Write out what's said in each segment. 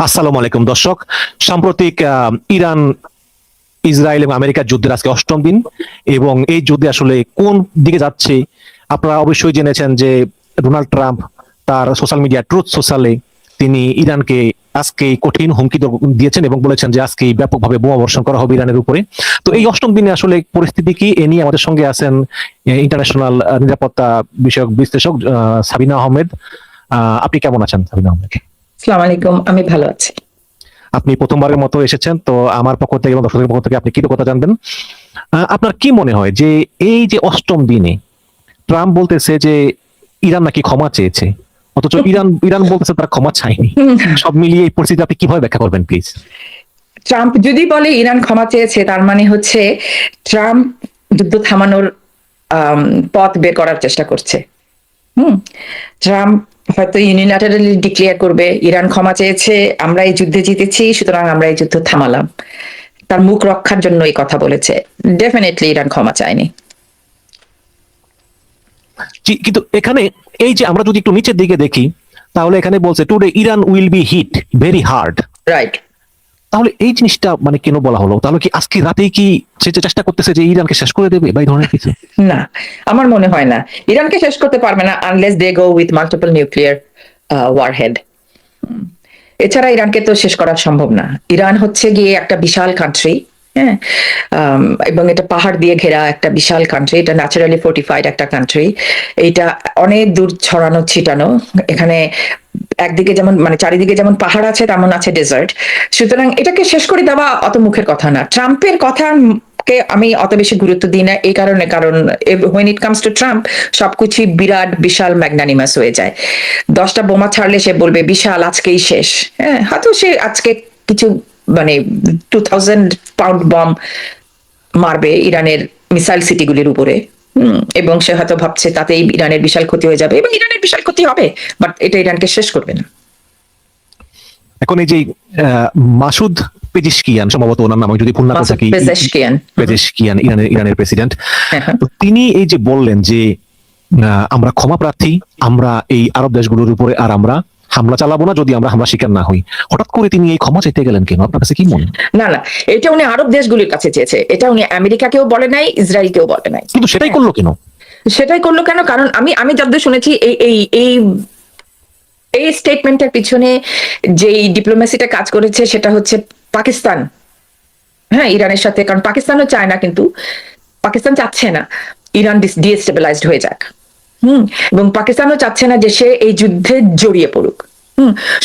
আসসালামু আলাইকুম দর্শক। সাম্প্রতিক ইরান ইসরায়েল এবং আমেরিকার যুদ্ধের আজকে অষ্টম দিন এবং এই যুদ্ধে আসলে কোন দিকে যাচ্ছে আপনারা অবশ্যই জেনেছেন যে ডোনাল্ড ট্রাম্প তার সোশ্যাল মিডিয়া ট্রুথ সোশ্যালে তিনি ইরানকে আজকে কঠিন হুমকি দিয়েছেন এবং বলেছেন যে আজকে ব্যাপকভাবে বোমা বর্ষণ করা হবে ইরানের উপরে। তো এই অষ্টম দিনে আসলে পরিস্থিতি কি, এ নিয়ে আমাদের সঙ্গে আছেন ইন্টারন্যাশনাল নিরাপত্তা বিষয়ক বিশ্লেষক সাবিনা আহমেদ। আপনি কেমন আছেন সাবিনা আহমেদ? আসসালামু আলাইকুম, আমি ভালো আছি। আপনি প্রথমবারের মতো এসেছেন, তো আমার পক্ষ থেকে এবং দর্শকদের পক্ষ থেকে আপনি কৃতজ্ঞতা জানবেন। আপনার কি মনে হয় যে এই যে অষ্টম দিনে ট্রাম্প বলতেছে যে ইরান নাকি ক্ষমা চেয়েছে, অথচ ইরান ইরান বলতেছে তারা ক্ষমা চায়নি, সব মিলিয়ে এই পরিস্থিতি আপনি কিভাবে ব্যাখ্যা করবেন প্লিজ? ট্রাম্প যদি বলে ইরান ক্ষমা চেয়েছে, তার মানে হচ্ছে ট্রাম্প যুদ্ধ থামানোর পথ বের করার চেষ্টা করছে। ট্রাম্প হয়তো ইউনিল্যাটারালি ডিক্লেয়ার করবে ইরান ক্ষমা চেয়েছে, আমরা এই যুদ্ধে জিতেছি, সুতরাং আমরা এই যুদ্ধ থামালাম। তার মুখ রক্ষার জন্য এই কথা বলেছে। ডেফিনেটলি ইরান ক্ষমা চায়নি। কিন্তু এখানে এই যে আমরা যদি একটু নিচের দিকে দেখি, তাহলে এখানে বলছে today Iran will be hit very hard. Right. তাহলে এই জিনিসটা মানে কেন বলা হলো? তাহলে কি আজকে রাতেই কি সে চেষ্টা করতেছে যে ইরানকে শেষ করে দেবে বা এই ধরনের কিছু? না, আমার মনে হয় না ইরানকে শেষ করতে পারবে না unless they go with multiple nuclear warhead. এছাড়া ইরানকে তো শেষ করা সম্ভব না। ইরান হচ্ছে গিয়ে একটা বিশাল কান্ট্রি, হ্যাঁ, এবং এটা পাহাড় দিয়ে ঘেরা একটা বিশাল কান্ট্রি, এটা ন্যাচারালি ফোর্টিফাইড একটা কান্ট্রি। এটা অনেক দূর ছড়ানো ছিটানো। এখানে একদিকে যেমন মানে চারিদিকে যেমন পাহাড় আছে, তেমন আছে ডেজার্ট। সুতরাং এটাকে শেষ করে দেওয়া অত মুখের কথা না। ট্রাম্পের কথা কে আমি অত বেশি গুরুত্ব দিই না এই কারণে, কারণ when it comes to Trump সবকিছু বিরাট বিশাল ম্যাগনানিমাস হয়ে যায়। 10টা বোমা ছাড়লে সে বলবে বিশাল, আজকেই শেষ। হ্যাঁ, হয়তো সে আজকে কিছু মানে 2000 পাউন্ড বম মারবে ইরানের মিসাইল সিটিগুলির উপরে, এবং সে হয়তো ভাবছে তাতেই ইরানের বিশাল ক্ষতি হয়ে যাবে, এবং ইরানের বিশাল ক্ষতি হবে, বাট এটা ইরানকে শেষ করবে না। এখন এই যে মাসুদ পেজিশকিয়ান, সম্ভবত ওনার নাম, যদি ভুল না করে থাকি, পেজিশকিয়ান ইরানের প্রেসিডেন্ট, তো তিনি এই যে বললেন যে আমরা ক্ষমা প্রার্থী, আমরা এই আরব দেশগুলোর উপরে আর আমরা হামলা চালাবো না যদি আমরা হামলা শিকার না হই। হঠাৎ করে তিনি এই ক্ষমা চাইতে গেলেন কেন? আপনার কাছে কি মনে? না না, এটা উনি আরব দেশগুলির কাছে চেয়েছে, এটা উনি আমেরিকাকেও বলে নাই, ইসরায়েলকেও বলে নাই। কিন্তু সেটাই করলো কেন? কারণ আমি যতদূর শুনেছি এই এই এই এই স্টেটমেন্টের পিছনে যেই ডিপ্লোমেসিটা কাজ করেছে সেটা হচ্ছে পাকিস্তান, হ্যাঁ, ইরানের সাথে, কারণ পাকিস্তানও চায় না, কিন্তু পাকিস্তান চাচ্ছে না ইরান ডিস্টেবিলাইজড হয়ে যাক। এবং পাকিস্তানও চাচ্ছে না যে সে এই যুদ্ধে জড়িয়ে পড়ুক।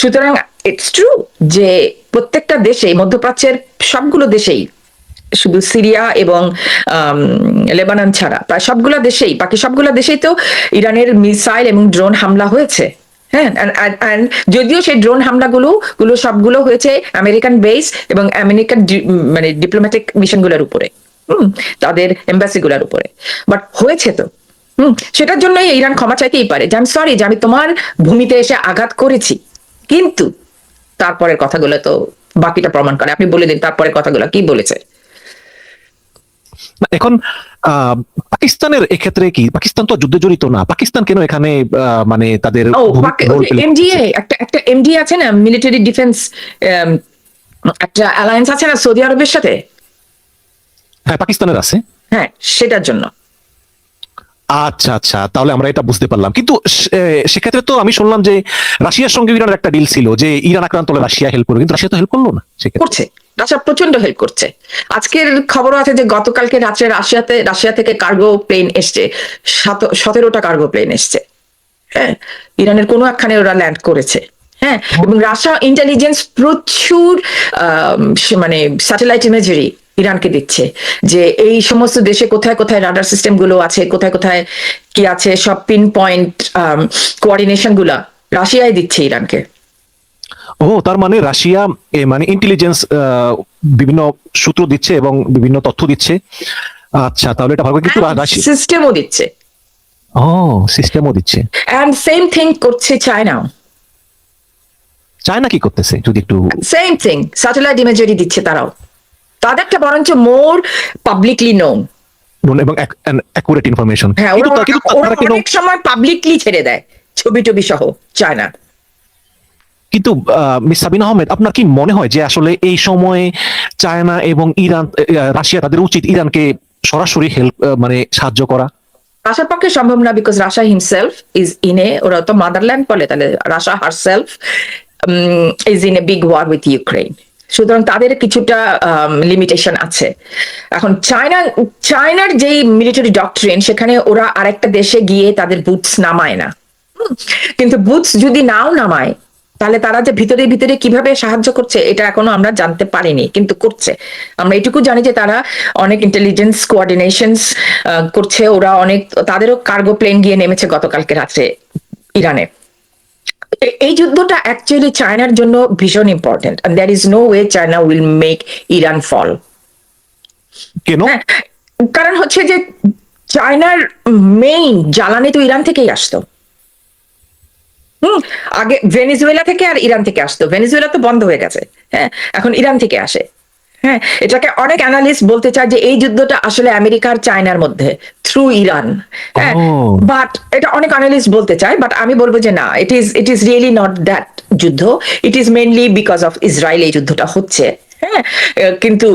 সুতরাং ইটস ট্রু যে প্রত্যেকটা দেশে, মধ্যপ্রাচ্যের সবগুলো দেশেই, শুধু সিরিয়া এবং লেবানন ছাড়া প্রায় সবগুলো দেশেই, বাকি সবগুলো দেশেই তো ইরানের মিসাইল এবং ড্রোন হামলা হয়েছে। হ্যাঁ, যদিও সেই ড্রোন হামলাগুলো সবগুলো হয়েছে আমেরিকান বেস এবং আমেরিকান মানে ডিপ্লোম্যাটিক মিশনগুলোর উপরে, তাদের এম্বাসিগুলোর উপরে, বাট হয়েছে তো। সেটার জন্যই ইরান ক্ষমা চাইতেই পারে যে আমি সরি, যে আমি তোমার ভূমিতে এসে আঘাত করেছি, কিন্তু তারপরের কথাগুলো তো বাকিটা প্রমাণ করে। আপনি বলে দিন তারপরের কথাগুলো কি বলেছে। এখন পাকিস্তানের এক্ষেত্রে কি, পাকিস্তান তো যুদ্ধে জড়িত না, পাকিস্তান কেন এখানে মানে তাদের এমডিএ, একটা এমডিএ আছে না, মিলিটারি ডিফেন্স একটা অ্যালায়েন্স আছে না সৌদি আরবের সাথে? হ্যাঁ, পাকিস্তানের আছে। হ্যাঁ, সেটার জন্য। আচ্ছা আচ্ছা, তাহলে আমরা এটা বুঝতে পারলাম। কিন্তু সেক্ষেত্রে তো আমি শুনলাম যে রাশিয়ার সঙ্গে ইরানের একটা ডিল ছিল যে ইরান আক্রান্ত হলে রাশিয়া হেল্প করবে, কিন্তু রাশিয়া তো হেল্প করলো না। করছে, রাশিয়া প্রচন্ড হেল্প করছে। আজকের খবর আছে যে গতকালকে রাত্রে রাশিয়া থেকে কার্গো প্লেন এসছে, 17টা কার্গো প্লেন এসছে। হ্যাঁ, ইরানের কোনো একখানে ওরা ল্যান্ড করেছে। হ্যাঁ, এবং রাশিয়া ইন্টেলিজেন্স প্রচুর মানে স্যাটেলাইট ইমেজারি ইরানকে দিচ্ছে যে এই সমস্ত দেশে কোথায় কোথায় রাডার সিস্টেম গুলো আছে, কোথায় কোথায় কি আছে, সব পিন পয়েন্ট কোঅর্ডিনেশন গুলা রাশিয়ায় দিচ্ছে ইরানকে। ও, তার মানে রাশিয়া মানে ইন্টেলিজেন্স বিভিন্ন সূত্র দিচ্ছে এবং বিভিন্ন তথ্য দিচ্ছে। আচ্ছা, তাহলে এটা ভালো, কিন্তু সিস্টেমও দিচ্ছে। ও, সিস্টেমও দিচ্ছে। এন্ড সেম থিং করছে চায়নাও। চায়না কি করতেছে যদি একটু? সেম থিং, স্যাটেলাইট ইমেজারি দিচ্ছে তারাও। তাদেরটা বরঞ্চ মোর পাবলিকলি নোন এবং অ্যাকুরেট ইনফরমেশন। হ্যাঁ, অনেক সময় পাবলিকলি ছেড়ে দেয় ছবি টবি সহ চায়না। কিন্তু মিস সাবিনা আহমেদ, আপনার কি মনে হয় যে আসলে এই সময়ে চায়না এবং ইরান, রাশিয়া, তাদের উচিত ইরানকে সরাসরি হেল্প, মানে সাহায্য করা? রাশার পক্ষে সম্ভব না, because Russia himself is in a, ওরা তো মাদারল্যান্ড বলে, তাহলে Russia herself is in a big war with Ukraine. সুতরাং তাদের কিছুটা লিমিটেশন আছে। এখন চায়নার যেই মিলিটারি ডক্ট্রিন, সেখানে ওরা আরেকটা দেশে গিয়ে তাদের বুটস নামায় না। কিন্তু বুটস যদি নাও নামায়, তাহলে তারা যে ভিতরে ভিতরে কিভাবে সাহায্য করছে এটা এখনো আমরা জানতে পারিনি, কিন্তু করছে। আমরা এটুকু জানি যে তারা অনেক ইন্টেলিজেন্স কোঅর্ডিনেশনস করছে, ওরা অনেক, তাদেরও কার্গো প্লেন গিয়ে নেমেছে গতকালকে রাত্রে ইরানে। এই যুদ্ধটা অ্যাকচুয়ালি চায়নার জন্য ভীষণ important, and there is no way China will make Iran fall. কেন? হ্যাঁ, কারণ হচ্ছে যে চায়নার মেইন জ্বালানি তো ইরান থেকেই আসতো। আগে ভেনেজুয়েলা থেকে আর ইরান থেকে আসতো, ভেনেজুয়েলা তো বন্ধ হয়ে গেছে। হ্যাঁ, এখন ইরান থেকে আসে। হ্যাঁ, এটাকে অনেক অ্যানালিস্ট বলতে চায় যে এই যুদ্ধটা আসলে আমেরিকা আর চায়নার মধ্যে থ্রু ইরান। হ্যাঁ, বাট এটা অনেক অ্যানালিস্ট বলতে চায়, বাট আমি বলবো যে না, it is really not that যুদ্ধ, it is mainly because of Israel এই যুদ্ধটা হচ্ছে। হ্যাঁ, কিন্তু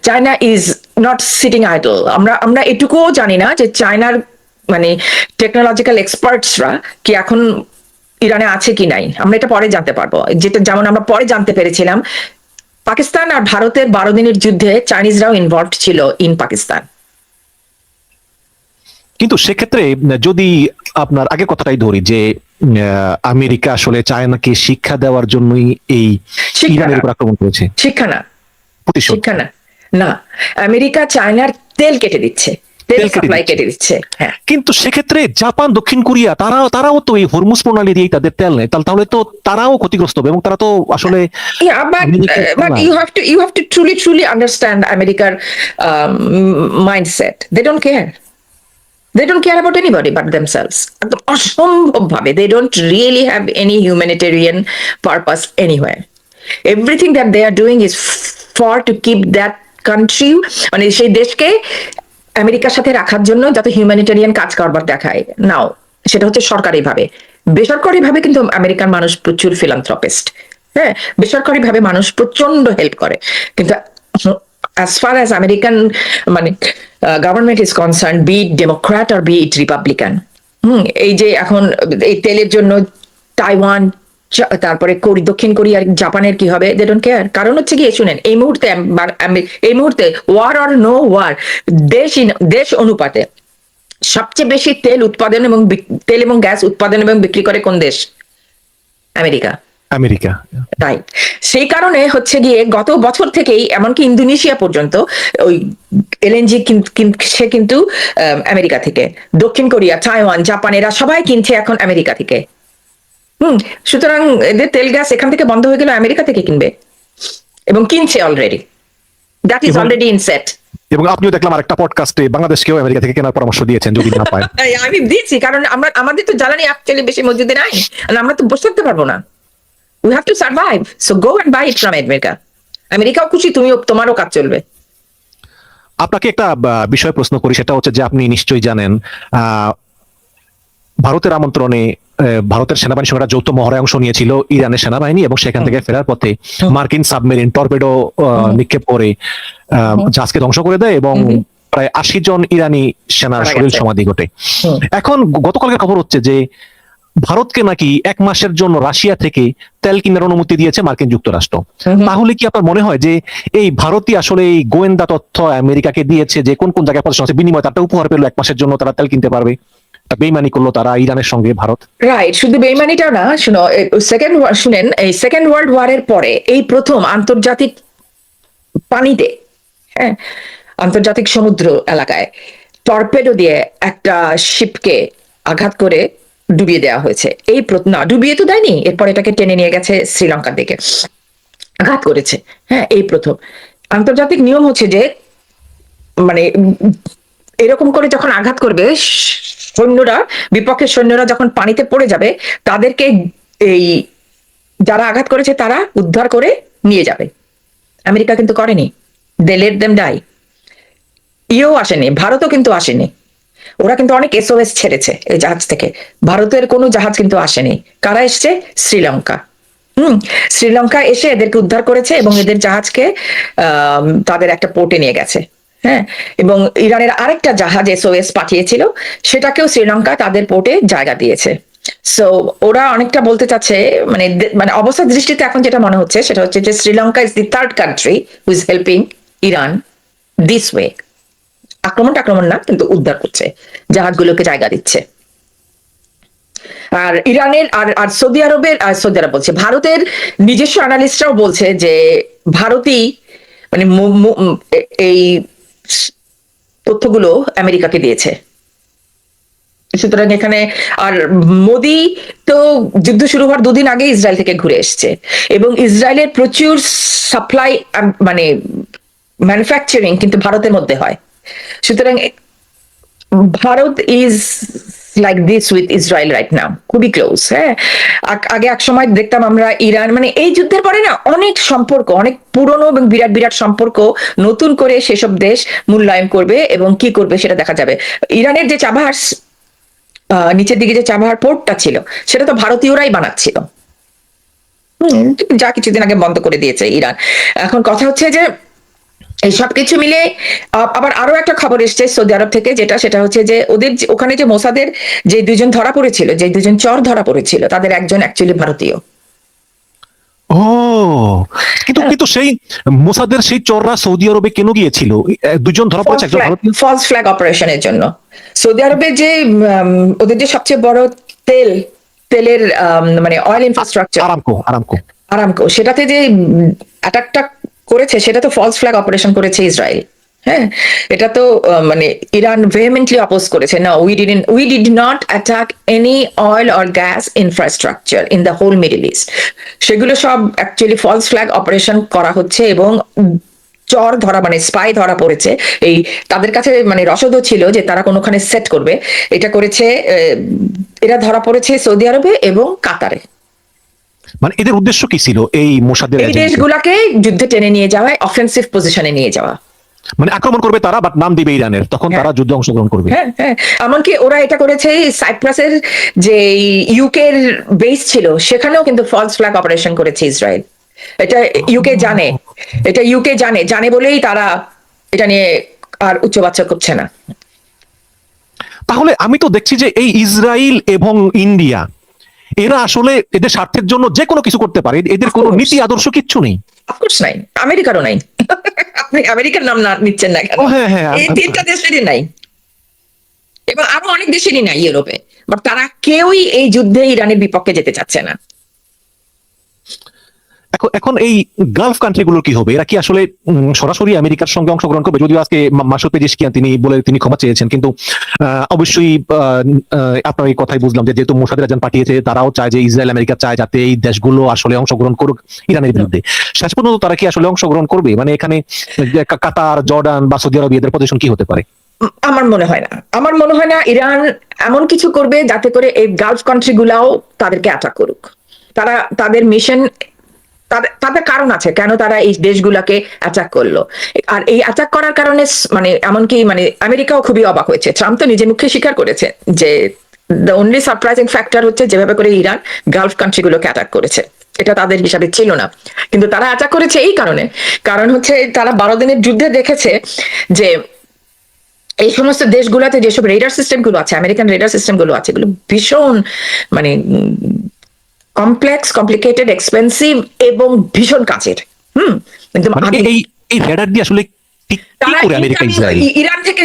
China is not sitting idle. আমরা এটুকুও জানি না যে চায়নার মানে টেকনোলজিক্যাল এক্সপার্টসরা কি এখন ইরানে আছে কি নাই, আমরা এটা পরে জানতে পারবো। যেটা যেমন আমরা পরে জানতে পেরেছিলাম, পাকিস্তান আর ভারতের 12 দিনের যুদ্ধে চাইনিজরাও ইনভলভ ছিল ইন পাকিস্তান। কিন্তু সেক্ষেত্রে যদি আপনার আগের কথাটাই ধরি যে আমেরিকা আসলে চায়নাকে শিক্ষা দেওয়ার জন্যই এই ইরানের উপর আক্রমণ করেছে। শিক্ষা না, প্রতিশোধ। শিক্ষা না, না, আমেরিকা চায়নার তেল কেটে দিচ্ছে, তেল সাপ্লাই কেটে দিচ্ছে। হ্যাঁ, কিন্তু সেক্ষেত্রে জাপান, দক্ষিণ কোরিয়া, তারাও তো এই হরমুজ প্রণালী দিয়েই তাদের তেল নেয়, তাহলে তো তারাও ক্ষতিগ্রস্ত হবে, এবং তারা তো আসলে but you have to truly understand American mindset. They don't care. They don't care about anybody but themselves. একদম অসম্ভব ভাবে, they don't really have any humanitarian purpose anywhere. Everything that they are doing is for to keep that country, মানে সেই দেশকে আমেরিকার সাথে রাখার জন্য যত হিউম্যানিটেরিয়ান কাজ করবার দেখায় নাও, সেটা হচ্ছে সরকারি ভাবে। বেসরকারি ভাবে কিন্তু আমেরিকান মানুষ প্রচুর ফিলান্থ্রপিস্ট। হ্যাঁ, বেসরকারি ভাবে মানুষ প্রচন্ড হেল্প করে, কিন্তু as far as American মানে government is concern, be it democrat আর বি ইট রিপাবলিকান, এই যে এখন এই তেলের জন্য তাইওয়ান, তারপরে দক্ষিণ কোরিয়া, জাপানের কি হবে, দে ডোন্ট কেয়ার। কারণ হচ্ছে কি, শুনেন, এই মুহূর্তে ওয়ার অর নো ওয়ার, দেশ অনুপাতে সবচেয়ে বেশি তেল উৎপাদন এবং তেল এবং গ্যাস উৎপাদন এবং বিক্রি করে কোন দেশ? আমেরিকা। রাইট। সেই কারণে হচ্ছে গিয়ে গত বছর থেকেই এমনকি ইন্দোনেশিয়া পর্যন্ত ওই এলএনজি সে কিন্তু আমেরিকা থেকে, দক্ষিণ কোরিয়া, তাইওয়ান, জাপান, এরা সবাই কিনছে এখন আমেরিকা থেকে। সুতরাং এদের তেল গ্যাস এখান থেকে বন্ধ হয়ে গেলে আমেরিকা থেকে কিনবে, এবং কিনছে already. That is already in shed. এবং আপনিও দেখলাম আরেকটা পডকাস্টে বাংলাদেশকেও আমেরিকা থেকে কেনার পরামর্শ দিয়েছেন যদি না পায়। আমি দিচ্ছি, কারণ আমাদের তো জ্বালানি অ্যাকচুয়ালি বেশি মজুদে নাই, আমরা তো বসে থাকতে পারবো না। We have to survive, so go and buy it from America. আমেরিকাও খুশি, তোমারও কাজ চলবে। আপনাকে একটা বিষয় প্রশ্ন করি, সেটা হচ্ছে যে আপনি নিশ্চয়ই জানেন ভারতের আমন্ত্রণে ভারতের সেনাবাহিনীর সঙ্গে যৌথ মহড়ায় অংশ নিয়েছিল ইরানের সেনাবাহিনী, এবং সেখান থেকে ফেরার পথে মার্কিন সাবমেরিন টর্পেডো নিক্ষেপ করে জাহাজকে ধ্বংস করে দেয়, এবং প্রায় 80 জন ইরানি সেনার শরীর সমাধি ঘটে। এখন গতকালকের খবর হচ্ছে যে ভারতকে নাকি 1 মাসের জন্য রাশিয়া থেকে তেল কেনার অনুমতি দিয়েছে মার্কিন যুক্তরাষ্ট্র। তাহলে কি আপনার মনে হয় যে এই ভারতই আসলে এই গোয়েন্দা তথ্য আমেরিকাকে দিয়েছে যে কোন কোন জায়গায় প্রদর্শন আছে, বিনিময়ে তারা উপহার পেল, 1 মাসের জন্য তারা তেল কিনতে পারবে? বেইমানি করলো তারা ইরানের সঙ্গে ভারত। রাইট, শুধু বেইমানিটাও না, শুনেন, এই সেকেন্ড ওয়ার্ল্ড ওয়ারের পরে এই প্রথম আন্তর্জাতিক পানিতে, হ্যাঁ, আন্তর্জাতিক সমুদ্র এলাকায় টর্পেডো দিয়ে একটা শিপকে আঘাত করে ডুবিয়ে দেওয়া হয়েছে। এই না, ডুবিয়ে তো দেয়নি, এরপর এটাকে টেনে নিয়ে গেছে শ্রীলঙ্কার দিকে, আঘাত করেছে। হ্যাঁ, এই প্রথম। আন্তর্জাতিক নিয়ম হচ্ছে যে মানে এরকম করে যখন আঘাত করবে, সৈন্যরা, বিপক্ষের সৈন্যরা যখন পানিতে পড়ে যাবে, তাদেরকে এই যারা আঘাত করেছে তারা উদ্ধার করে নিয়ে যাবে। আমেরিকা কিন্তু করেনি, দে লেট দেম ডাই। আসেনি, ভারতও কিন্তু আসেনি, ওরা কিন্তু অনেক SOS ছেড়েছে এই জাহাজ থেকে। ভারতের কোনো জাহাজ কিন্তু আসেনি। কারা এসছে? শ্রীলঙ্কা। শ্রীলঙ্কা এসে এদেরকে উদ্ধার করেছে এবং এদের জাহাজকে তাদের একটা পোর্টে নিয়ে গেছে। হ্যাঁ, এবং ইরানের আরেকটা জাহাজ SOS পাঠিয়েছিল, সেটাকেও শ্রীলঙ্কা তাদের পোর্টে জায়গা দিয়েছে। সো ওরা অনেকটা বলতে চাচ্ছে, মানে মানে অবস্থার দৃষ্টিতে এখন যেটা মনে হচ্ছে সেটা হচ্ছে যে Sri Lanka is the third country who is helping Iran this way. আক্রমণ না, কিন্তু উদ্ধার করছে, জাহাজগুলোকে জায়গা দিচ্ছে। আর ইরানের আর সৌদি আরব বলছে, ভারতের নিজস্ব অ্যানালিস্টরাও বলছে যে ভারতই মানে এই তথ্যগুলো আমেরিকাকে দিয়েছে। সুতরাং এখানে আর মোদি তো যুদ্ধ শুরু হওয়ার 2 দিন আগে ইসরায়েল থেকে ঘুরে এসছে, এবং ইসরায়েলের প্রচুর সাপ্লাই মানে ম্যানুফ্যাকচারিং কিন্তু ভারতের মধ্যে হয়। সুতরাং Bharat is like this with Israel right now, খুবই ক্লোজ। হ্যাঁ, আগে এক সময় দেখতাম আমরা ইরান, মানে এই যুদ্ধের পরে না অনেক সম্পর্ক, অনেক পুরনো এবং বিরাট বিরাট সম্পর্ক নতুন করে সেসব দেশ মূল্যায়ন করবে এবং কি করবে সেটা দেখা যাবে। ইরানের যে চাবাহার নিচের দিকে যে চাবাহার পোর্টটা ছিল, সেটা তো ভারতীয়রাই বানাচ্ছিল, যা কিছুদিন আগে বন্ধ করে দিয়েছে ইরান। এখন কথা হচ্ছে যে এই সবকিছু মিলে আবার আরো একটা খবর এসছে সৌদি আরব থেকে, সেটা হচ্ছে যে ওদের ওখানে যে মোসাদের যে 2জন ধরা পড়েছিল, যে 2জন চর ধরা পড়েছিল, তাদের একজন অ্যাকচুয়ালি ভারতীয়। ও, কিন্তু কিন্তু সেই মোসাদের সেই চোররা সৌদি আরবে কেন গিয়েছিল? 2জন ধরা পড়েছে, একজন ভারতীয়। ফলস ফ্ল্যাগ অপারেশনের জন্য। সৌদি আরবে যে ওদের যে সবচেয়ে বড় তেলের মানে অয়েল ইনফ্রাস্ট্রাকচার আরামকো, সেটাতে যে অ্যাটাকটা করেছে, সেটা তো ফলস ফ্ল্যাগ অপারেশন করেছে ইসরায়েল। হ্যাঁ, এটা তো মানে ইরান ভেহেমেন্টলি অপোজ করেছে, না we did not attack any oil or gas infrastructure in the whole Middle East. সেগুলো সব অ্যাকচুয়ালি ফলস ফ্ল্যাগ অপারেশন করা হচ্ছে, এবং চর ধরা মানে স্পাই ধরা পড়েছে। এই তাদের কাছে মানে রসদও ছিল যে তারা কোনোখানে সেট করবে, এটা করেছে। এরা ধরা পড়েছে সৌদি আরবে এবং কাতারে। মানে এদের উদ্দেশ্য কি ছিল এই মোসাদের? এই দেশগুলোকে যুদ্ধে টেনে নিয়ে যাওয়া, অফেন্সিভ পজিশনে নিয়ে যাওয়া, মানে আক্রমণ করবে তারা, বাট নাম দিবে ইরানের, তখন তারা যুদ্ধে অংশগ্রহণ করবে। হ্যাঁ হ্যাঁ, এমনকি ওরা এটা করেছে সাইপ্রাসের যে ইউকে বেস ছিল, সেখানেও কিন্তু ফলস ফ্ল্যাগ অপারেশন করেছে ইসরায়েল। এটা ইউকে জানে বলেই তারা এটা নিয়ে আর উচ্চবাচ্য করছে না। তাহলে আমি তো দেখছি যে এই ইসরায়েল এবং ইন্ডিয়া, এরা আসলে এদের স্বার্থের জন্য যে কোনো কিছু করতে পারে, এদের কোনো নীতি আদর্শ কিচ্ছু নেই। অফকোর্স নাই, আমেরিকারও নাই। আপনি আমেরিকার নাম না নিচ্ছেন না কেন? এই 3টা দেশেরই নাই, এবং আরো অনেক দেশেরই নাই ইউরোপে, বাট তারা কেউই এই যুদ্ধে ইরানের বিপক্ষে যেতে চাচ্ছে না। এখন এই গালফ কান্ট্রিগুলোর কি হবে? এরা কি আসলে সরাসরি আমেরিকার সঙ্গে অংশগ্রহণ করবে? যদিও আজকে মাসুদ পেজিশকিয়ান তিনি ক্ষমা চেয়েছেন, কিন্তু অবশ্যই আপনার এই কথাই বুঝলাম যে যেহেতু মোসাদ রাজান পাঠিয়েছে, তারাও চায় যে ইসরায়েল আমেরিকা চায় যাতে এই দেশগুলো আসলে অংশগ্রহণ করুক ইরানের বিরুদ্ধে। শেষ পর্যন্ত তারা কি আসলে অংশগ্রহণ করবে? মানে এখানে কাতার, জর্ডান বা সৌদি আরব, এদের পজিশন কি হতে পারে? আমার মনে হয় না ইরান এমন কিছু করবে যাতে করে এই গালফ কান্ট্রি গুলাও তাদেরকে অ্যাটাক করুক। তারা তাদের মিশন, তাদের কারণ আছে কেন তারা এই দেশগুলাকে অ্যাটাক করলো। আর এই অ্যাটাক করার কারণে মানে এমনকি মানে আমেরিকাও খুবই অবাক হয়েছে। ট্রাম্প তো নিজে মুখে স্বীকার করেছে যে দ্য অনলি সারপ্রাইজিং ফ্যাক্টর হচ্ছে যেভাবে করে ইরান গালফ কান্ট্রি গুলোকে অ্যাটাক করেছে, এটা তাদের হিসাবে ছিল না। কিন্তু তারা অ্যাটাক করেছে এই কারণ হচ্ছে তারা 12 দিনের যুদ্ধে দেখেছে যে এই সমস্ত দেশগুলোতে যেসব রেডার সিস্টেম গুলো আছে, আমেরিকান রেডার সিস্টেম গুলো আছে, এগুলো ভীষণ মানে কমপ্লিকেটেড, এক্সপেন্সিভ এবং ভীষণ কাছের। কিন্তু এই রেডার দিয়ে আসলে ইরান থেকে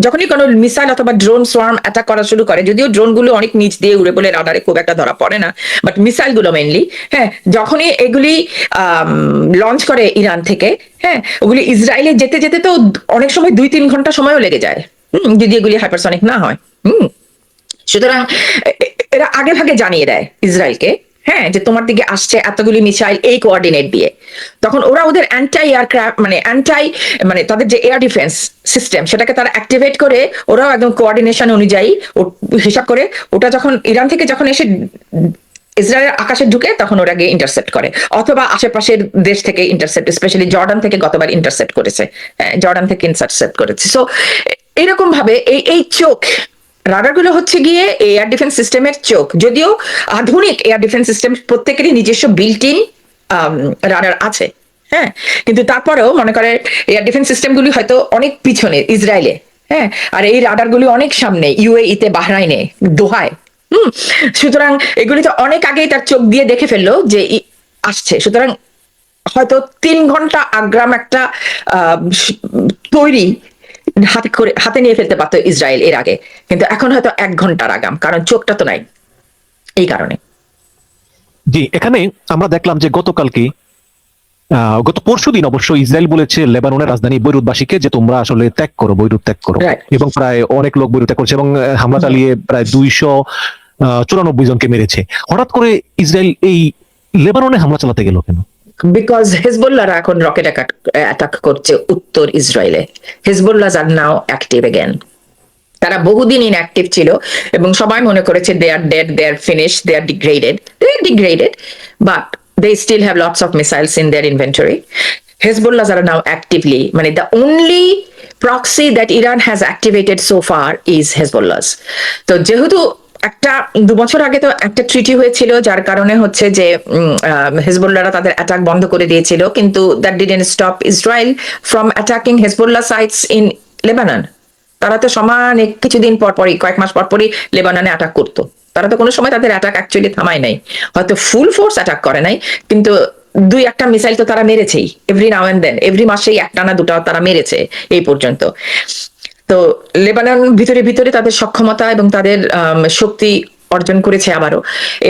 যখনই কোনো মিসাইল অথবা ড্রোন সোয়ার্ম অ্যাটাক করা শুরু করে, যদিও ড্রোন গুলো অনেক নিচ দিয়ে উড়ে বলে রাডারে খুব একটা ধরা পড়ে না, বাট মিসাইল গুলো মেইনলি, হ্যাঁ, যখনই এগুলি লঞ্চ করে ইরান থেকে, হ্যাঁ, ওগুলি ইসরায়েলে যেতে যেতে তো অনেক সময় 2-3 ঘন্টা সময়ও লেগে যায়, যদি এগুলি হাইপারসনিক না হয়। সুতরাং এরা আগে ভাগে জানিয়ে দেয় ইসরায়েলকে, হ্যাঁ, যে তোমার দিকে আসছে এতগুলি মিসাইল এই কোঅর্ডিনেট দিয়ে। তখন ওরা ওদের মানে তাদের যে এয়ার ডিফেন্স সিস্টেম, সেটাকে তারা অ্যাক্টিভেট করে, ওরাও একদম কোঅর্ডিনেশন অনুযায়ী হিসাব করে, ওটা যখন ইরান থেকে যখন এসে ইসরায়েলের আকাশে ঢুকে, তখন ওরা গিয়ে ইন্টারসেপ্ট করে, অথবা আশেপাশের দেশ থেকে ইন্টারসেপ্ট, স্পেশালি জর্ডান থেকে গতবার ইন্টারসেপ্ট করেছে, জর্ডান থেকে ইন্টারসেপ্ট করেছে। সো এরকম ভাবে এই চোখ রাডার গুলো হচ্ছে গিয়ে এয়ার ডিফেন্স সিস্টেমের চোখ। যদিও আধুনিক এয়ার ডিফেন্স সিস্টেম প্রত্যেকেরই নিজস্ব বিল্ট ইন রাডার আছে, হ্যাঁ, কিন্তু তারপরেও মনে করে এয়ার ডিফেন্স সিস্টেমগুলি হয়তো অনেক পিছনে ইসরায়েলে, হ্যাঁ, আর এই রাডার গুলি অনেক সামনে ইউএই তে, বাহরাইনে, দোহায়। সুতরাং এগুলি তো অনেক আগেই তার চোখ দিয়ে দেখে ফেললো যে আসছে। সুতরাং হয়তো 3 ঘন্টা আগ্রাম একটা তৈরি হাতে নিয়ে ফেলতে পারতো ইসরায়েল এর আগে, কিন্তু এখন হয়তো 1 ঘন্টার আগাম, কারণ চোখটা তো নাই এই কারণে। জি, এখানে আমরা দেখলাম যে গত পরশুদিন অবশ্য ইসরায়েল বলেছে লেবাননের রাজধানী বৈরুতবাসীকে যে তোমরা আসলে ত্যাগ করো, বৈরুত ত্যাগ করো, Right. এবং প্রায় অনেক লোক বৈরুত ত্যাগ করছে এবং হামলা চালিয়ে প্রায় 294 জনকে মেরেছে। হঠাৎ করে ইসরায়েল এই লেবাননে হামলা চালাতে গেল কেন? বিকজ হেজবুল্লাহরা এখন রকেট অ্যাটাক করছে উত্তর ইসরায়েলে। হেজবুল্লাহ আর নাও অ্যাক্টিভ এগেন। তারা বহুদিন ইনঅ্যাক্টিভ ছিল এবং সবাই মনে করেছে they are dead, they are finish, they are degraded, but they still have lots of missiles in their inventory. Hezbollah are now actively, মানে the only proxy that Iran has activated so far is Hezbollah's. তো যেহেতু 2 বছর আগে তো একটা ট্রিটি হয়েছিল, যার কারণে হচ্ছে যে হেজবুল্লাহরা তাদের অ্যাটাক বন্ধ করে দিয়েছিল, কিন্তু that didn't stop Israel from attacking Hezbollah sites in Lebanon. তারা তো সমানে কিছুদিন পরপরই, কয়েক মাস পরপরই লেবাননে অ্যাটাক করতো। তারা তো কোনো সময় তাদের অ্যাটাক অ্যাকচুয়ালি থামায় নাই, হয়তো ফুল ফোর্স অ্যাটাক করে নাই, কিন্তু 2-1টা মিসাইল তো তারা মেরেছেই every now and then, every মাসেই 1টা না 2টা তারা মেরেছে এই পর্যন্ত। তো লেবানন ভিতরে ভিতরে তাদের সক্ষমতা এবং তাদের শক্তি অর্জন করেছে আবারও,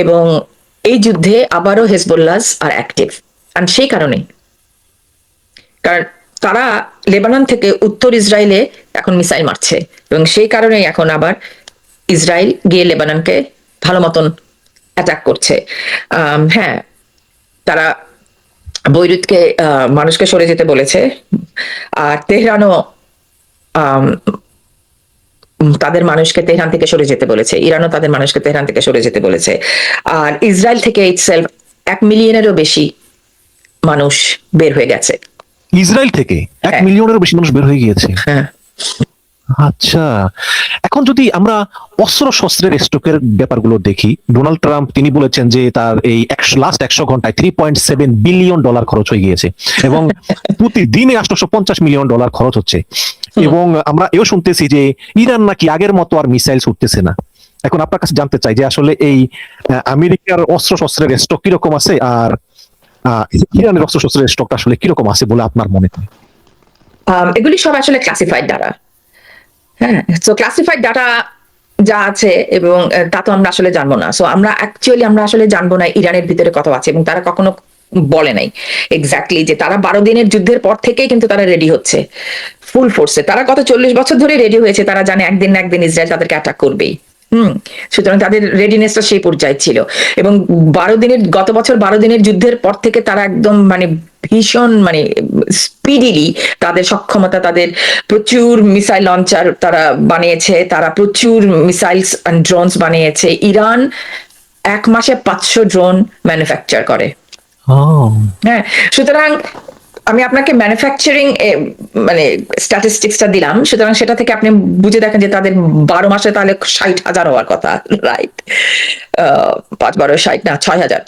এবং এই যুদ্ধে আবারও হেজবুল্লাহ আর অ্যাক্টিভ। আর সেই কারণে, কারণ তারা লেবানন থেকে উত্তর ইসরায়েলে এখন মিসাইল মারছে, এবং সেই কারণে এখন আবার ইসরায়েল গিয়ে লেবাননকে ভালো মতন অ্যাটাক করছে। হ্যাঁ, তারা বৈরুতকে মানুষকে সরে যেতে বলেছে, আর তেহরানও তাদের মানুষকে তেহরান থেকে সরে যেতে বলেছে, ইরানও তাদের মানুষকে তেহরান থেকে সরে যেতে বলেছে। আর ইসরায়েল থেকে ইটসেলফ 1 মিলিয়নেরও বেশি মানুষ বের হয়ে গেছে। ইসরায়েল থেকে 1 হ্যাঁ। মিলিয়নেরও বেশি মানুষ বের হয়ে গিয়েছে। হ্যাঁ, আচ্ছা, এখন যদি আমরা অস্ত্র শস্ত্রের স্টকের ব্যাপারগুলো দেখি, ডোনাল্ড ট্রাম্প তিনি বলেছেন যে তার এই লাস্ট 100 ঘন্টায় $3.7 বিলিয়ন খরচ হয়ে গিয়েছে এবং প্রতিদিনে $850 মিলিয়ন খরচ হচ্ছে। এবং আমরা এও শুনতেছি যে ইরান নাকি আগের মতো আর মিসাইল ছুটতেছে না। এখন আপনার কাছে জানতে চাই যে আসলে এই আমেরিকার অস্ত্র শস্ত্রের স্টক কিরকম আছে, আর ইরানের অস্ত্র শস্ত্রের স্টকটা আসলে কিরকম আছে বলে আপনার মনে হয়? এগুলি সব আসলে ক্লাসিফাইড ডাটা। হ্যাঁ, সো ক্লাসিফাইড ডাটা যা আছে, এবং তা তো আমরা আসলে জানবো না। সো আমরা আসলে জানবো না ইরানের ভিতরে কত আছে, এবং তারা কখনো বলে নাই এক্স্যাক্টলি যে তারা 12 দিনের যুদ্ধের পর থেকেই কিন্তু তারা রেডি হচ্ছে ফুল ফোর্সে। তারা গত 40 বছর ধরে রেডি হয়েছে, তারা জানে একদিন না একদিন ইসরায়েল তাদেরকে অ্যাটাক করবেই। সুতরাং তাদের রেডিনেসটা সেই পর্যায়ে ছিল, এবং গত বছর 12 দিনের যুদ্ধের পর থেকে তারা একদম মানে ভীষণ মানে স্পিডিলি তাদের সক্ষমতা, তাদের প্রচুর মিসাইল লঞ্চার তারা বানিয়েছে, তারা প্রচুর মিসাইলস এন্ড ড্রোনস বানিয়েছে। ইরান 1 মাসে 500 ড্রোন ম্যানুফ্যাকচার করে। হ্যাঁ, সুতরাং আমি আপনাকে ম্যানুফ্যাকচারিং মানে স্ট্যাটিস্টিক্সটা দিলাম, সুতরাং সেটা থেকে আপনি বুঝে দেখেন যে তাদের 12 মাসে তাহলে 60,000 হওয়ার কথা, রাইট? 5-12 60 না 6,000।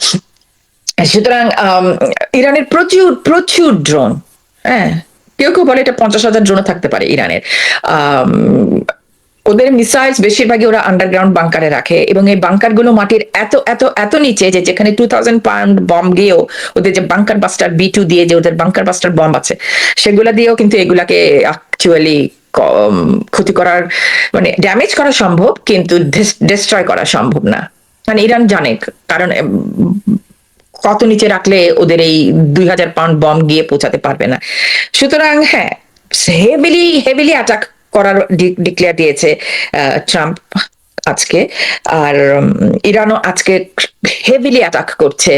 সুতরাং ইরানের প্রচুর প্রচুর ড্রোন। হ্যাঁ, কেউ কেউ বলে এটা 50,000 ড্রোনও থাকতে পারে ইরানের। ওদের মিসাইলস বেশিরভাগই ওরা আন্ডারগ্রাউন্ড বাংকারে রাখে, এবং এই বাংকার গুলো মাটির এত এত এত নিচে যে যেখানে 2000 পাউন্ড বম্ব দিয়েও, ওদের যে বাংকার বাস্টার B2 দিয়ে যে ওদের বাংকার বাস্টার বম্ব আছে, সেগুলা দিয়েও কিন্তু এগুলাকে অ্যাকচুয়ালি ক্ষতি করার মানে ড্যামেজ করা সম্ভব, কিন্তু ডিস্ট্রয় করা সম্ভব না। মানে ইরান জানে, কারণ কত নিচে রাখলে ওদের এই 2000 পাউন্ড বম্ব গিয়ে পৌঁছাতে পারবে না। সুতরাং হ্যাঁ, হেভিলি অ্যাটাক করার ডিক্লেয়ার দিয়েছে ট্রাম্প আজকে, আর ইরানও আজকে হেভিলি অ্যাটাক করছে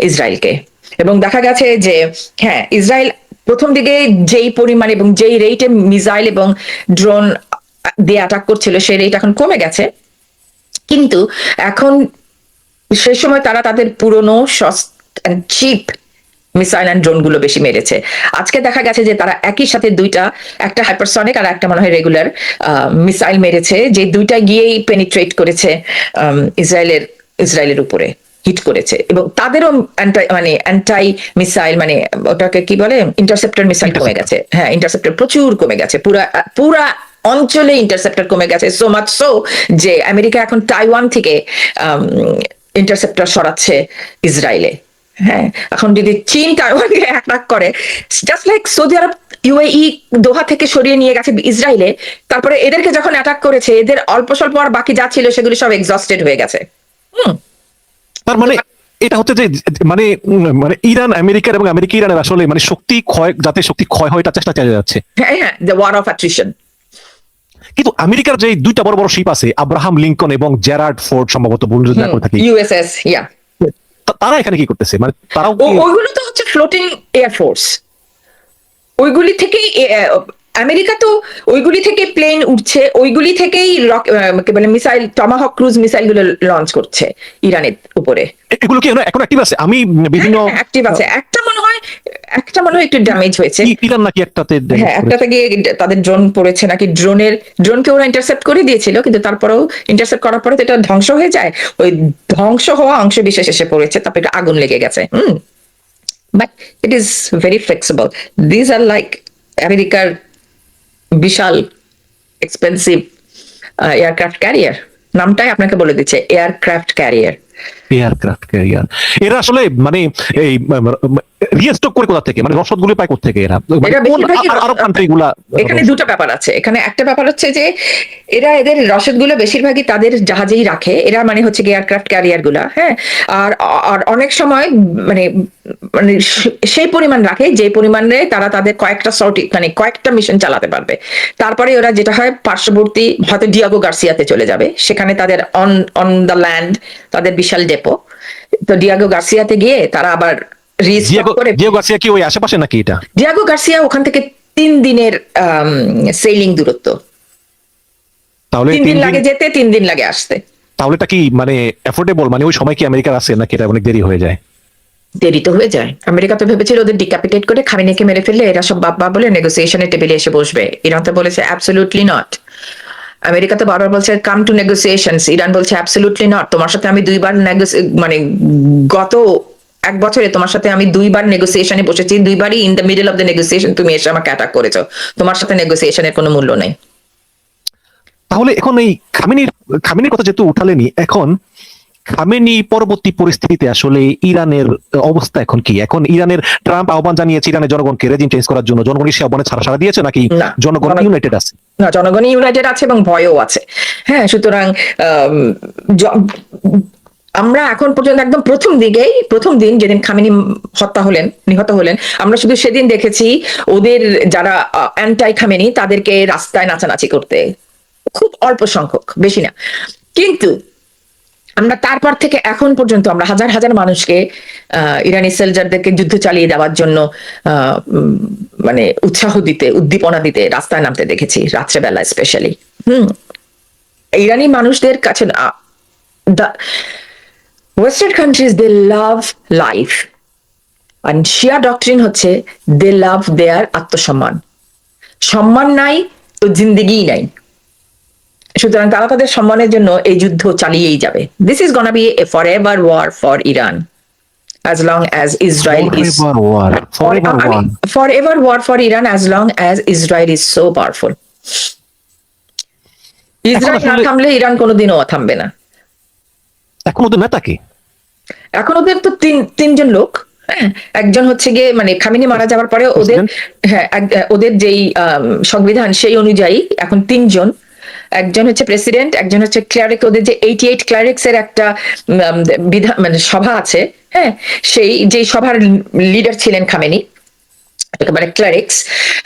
ইসরায়েলকে। এবং দেখা গেছে যে হ্যাঁ, ইসরায়েল প্রথম দিকে যেই পরিমাণ এবং যেই রেটে মিসাইল এবং ড্রোন দিয়ে অ্যাটাক করছিল, সেই রেট এখন কমে গেছে, কিন্তু এখন সেই সময় তারা তাদের পুরনো চিপ মিসাইল অ্যান্ড ড্রোন গুলো বেশি মেরেছে। আজকে দেখা গেছে যে তারা একই সাথে দুইটা, একটা হাইপারসনিক আর একটা মনে হয় রেগুলার মিসাইল মেরেছে, যে দুইটা গিয়েই পেনিট্রেট করেছে ইসরায়েলের উপরে, হিট করেছে। এবং তাদেরও অ্যান্টাই মিসাইল মানে ওটাকে কি বলে, ইন্টারসেপ্টর মিসাইল কমে গেছে। হ্যাঁ, ইন্টারসেপ্টর প্রচুর কমে গেছে, পুরা অঞ্চলে ইন্টারসেপ্টর কমে গেছে, সো মাচ সো যে আমেরিকা এখন তাইওয়ান থেকে ইন্টারসেপ্টর সরাচ্ছে ইসরায়েলে। হ্যাঁ, এখন যদি চীন তাইওয়ানকে অ্যাটাক করে, জাস্ট লাইক সৌদি আরব ইউএই দোহা থেকে সরিয়ে নিয়ে গেছে ইসরায়েলে, তারপরে এদেরকে যখন অ্যাটাক করেছে, এদের অল্প স্বল্প আর বাকি যা ছিল সেগুলি সব এক্সস্টেড হয়ে গেছে। তার মানে এটা হচ্ছে যে মানে মানে ইরান আমেরিকার এবং আমেরিকা ইরানের আসলে মানে শক্তি ক্ষয়, যাতে শক্তি ক্ষয় হয় এটা চেষ্টা চালিয়ে যাচ্ছে। হ্যাঁ হ্যাঁ, দ্য ওয়ার অফ অ্যাট্রিশন। কিন্তু আমেরিকার যে দুইটা বড় বড় শিপ আছে, আব্রাহাম লিঙ্কন এবং জেরার্ড ফোর্ড, সম্ভবত বন্ধুরা করে থাকি, ইউএসএস, ইয়া, তারা এখানে কি করতেছে? মানে তারাও ওইগুলো তো হচ্ছে ফ্লোটিং এয়ারফোর্স। ওইগুলি থেকেই আমেরিকা তো ওইগুলি থেকে প্লেন উঠছে, ওইগুলি থেকেই মিসাইল, টমাহক ক্রুজ মিসাইল গুলো লঞ্চ করছে ইরানের উপরে। এগুলো কি এখন অ্যাক্টিভ আছে? আমি বিভিন্ন অ্যাক্টিভ আছে, একটা মনে হয় একটু ড্যামেজ হয়েছে। ইরান নাকি একটাতে হ্যাঁ, একটাতে গিয়ে তাদের ড্রোন পড়েছে নাকি, ড্রোনকে ওরা ইন্টারসেপ্ট করে দিয়েছিল, কিন্তু তারপরেও ইন্টারসেপ্ট করার পরে তো এটা ধ্বংস হয়ে যায়, ওই ধ্বংস হওয়া অংশ বিশেষ এসে পড়েছে, তারপরে আগুন লেগে গেছে। But it is very flexible. These are like আমেরিকার বিশাল এক্সপেন্সিভ এয়ারক্রাফট ক্যারিয়ার, নামটাই আপনাকে বলে দিচ্ছে, এয়ারক্রাফট ক্যারিয়ার। Aircraft carrier. এরা আসলে মানে এই রিস্টক করে কোথা থেকে, মানে রসদগুলো পায় কোথা থেকে এরা? আরব কান্ট্রিগুলা। এখানে দুটো ব্যাপার আছে। এখানে একটা ব্যাপার হচ্ছে যে এরা এদের রসদগুলো বেশিরভাগই তাদের জাহাজেই রাখে, এরা মানে হচ্ছে এয়ারক্রাফট ক্যারিয়ার গুলা। হ্যাঁ, আর অনেক সময় মানে মানে সেই পরিমাণ রাখে যে পরিমাণে তারা তাদের কয়েকটা মিশন চালাতে পারবে। তারপরে ওরা যেটা হয়, পার্শ্ববর্তী হয়তো ডিয়াগো গার্সিয়াতে চলে যাবে, সেখানে তাদের অন দ্য ল্যান্ড তাদের বিশাল ডেপো। তো ডিয়াগো গার্সিয়াতে গিয়ে তারা আবার ডিয়েগো গার্সিয়া কি ওই আশেপাশে নাকি? এটা ডিয়াগো গার্সিয়া ওখান থেকে 3 দিনের সেইলিং দূরত্ব। তাহলে 3 দিন লাগে যেতে, 3 দিন লাগে আসতে। তাহলে এটা কি মানে অ্যাফোর্ডেবল? মানে ওই সময় কি আমেরিকার আছে নাকি এটা অনেক দেরি হয়ে যায়? দেরি তো হয়ে যায়। আমেরিকা তো ভেবেছিল ওদের ডিক্যাপিটেট করে খামিনিকে মেরে ফেললে এরা সব বাবা বলে নেগোসিয়েশনের টেবিলে এসে বসবে। ইরান তো বলেছে অ্যাবসলিউটলি নট। আমেরিকা তো বারবার বলছে কাম টু নেগোসিয়েশনস, ইরান বলছে অ্যাবসলিউটলি নট। তোমার সাথে আমি 2বার মানে গত 1 বছরে তোমার সাথে আমি 2বার নেগোসিয়েশনে বসেছি, 2বারই in the middle of the negotiation তুমি এসে আমাকে অ্যাটাক করেছো, তোমার সাথে নেগোসিয়েশনের কোনো মূল্য নেই। তাহলে এখন এই খামেনির কথা যেহেতু উঠালেনি, এখন খামেনি পরবর্তী পরিস্থিতিতে আসলে ইরানের অবস্থা এখন কি? এখন ইরানের ট্রাম্প আহ্বান জানিয়েছে ইরানের জনগণকে রেজিম চেঞ্জ করার জন্য, জনগণ সে আহ্বানে সাড়া দিয়েছে নাকি জনগণ ইউনাইটেড আছে? না, জনগণ ইউনাইটেড আছে এবং ভয়ও আছে। হ্যাঁ, সুতরাং আমরা এখন পর্যন্ত একদম প্রথম দিন যেদিন খামেনি নিহত হলেন, আমরা শুধু সেদিন দেখেছি ওদের যারা অ্যান্টাই খামেনি তাদেরকে রাস্তায় নাচানাচি করতে, খুব অল্প সংখ্যক, বেশি না। কিন্তু আমরা তারপর থেকে এখন পর্যন্ত আমরা হাজার হাজার মানুষকে ইরানি সোলজারদেরকে যুদ্ধ চালিয়ে দেওয়ার জন্য মানে উদ্দীপনা দিতে রাস্তায় নামতে দেখেছি, রাত্রেবেলা স্পেশালি। ইরানি মানুষদের কাছে ওয়েস্টার্ন কান্ট্রিজ দে লাভ লাইফ, আর শিয়া ডক্ট্রিন হচ্ছে দে লাভ দেয়ার আত্মসম্মান। সম্মান নাই তো জিন্দেগি নাই। সুতরাং তারা তাদের সম্মানের জন্য এই যুদ্ধ চালিয়েই যাবে। This is gonna be a forever war for Iran as long as Israel is forever war for Iran as long as Israel is so powerful. Israel না থামলে ইরান কোনোদিনও থামবে না। এখন ওদের নেতা কি? এখন ওদের তো তিনজন লোক। একজন হচ্ছে গিয়ে মানে খামেনি মারা যাওয়ার পরে ওদের যেই সংবিধান সেই অনুযায়ী এখন 3 জন। একজন হচ্ছে প্রেসিডেন্ট, একজন হচ্ছে ক্লারিক, ওদের যে 88 ক্লারিক্স এর একটা মানে সভা আছে। হ্যাঁ, সেই যে সভার লিডার ছিলেন খামেনি, একেবারে ক্লারিক্স।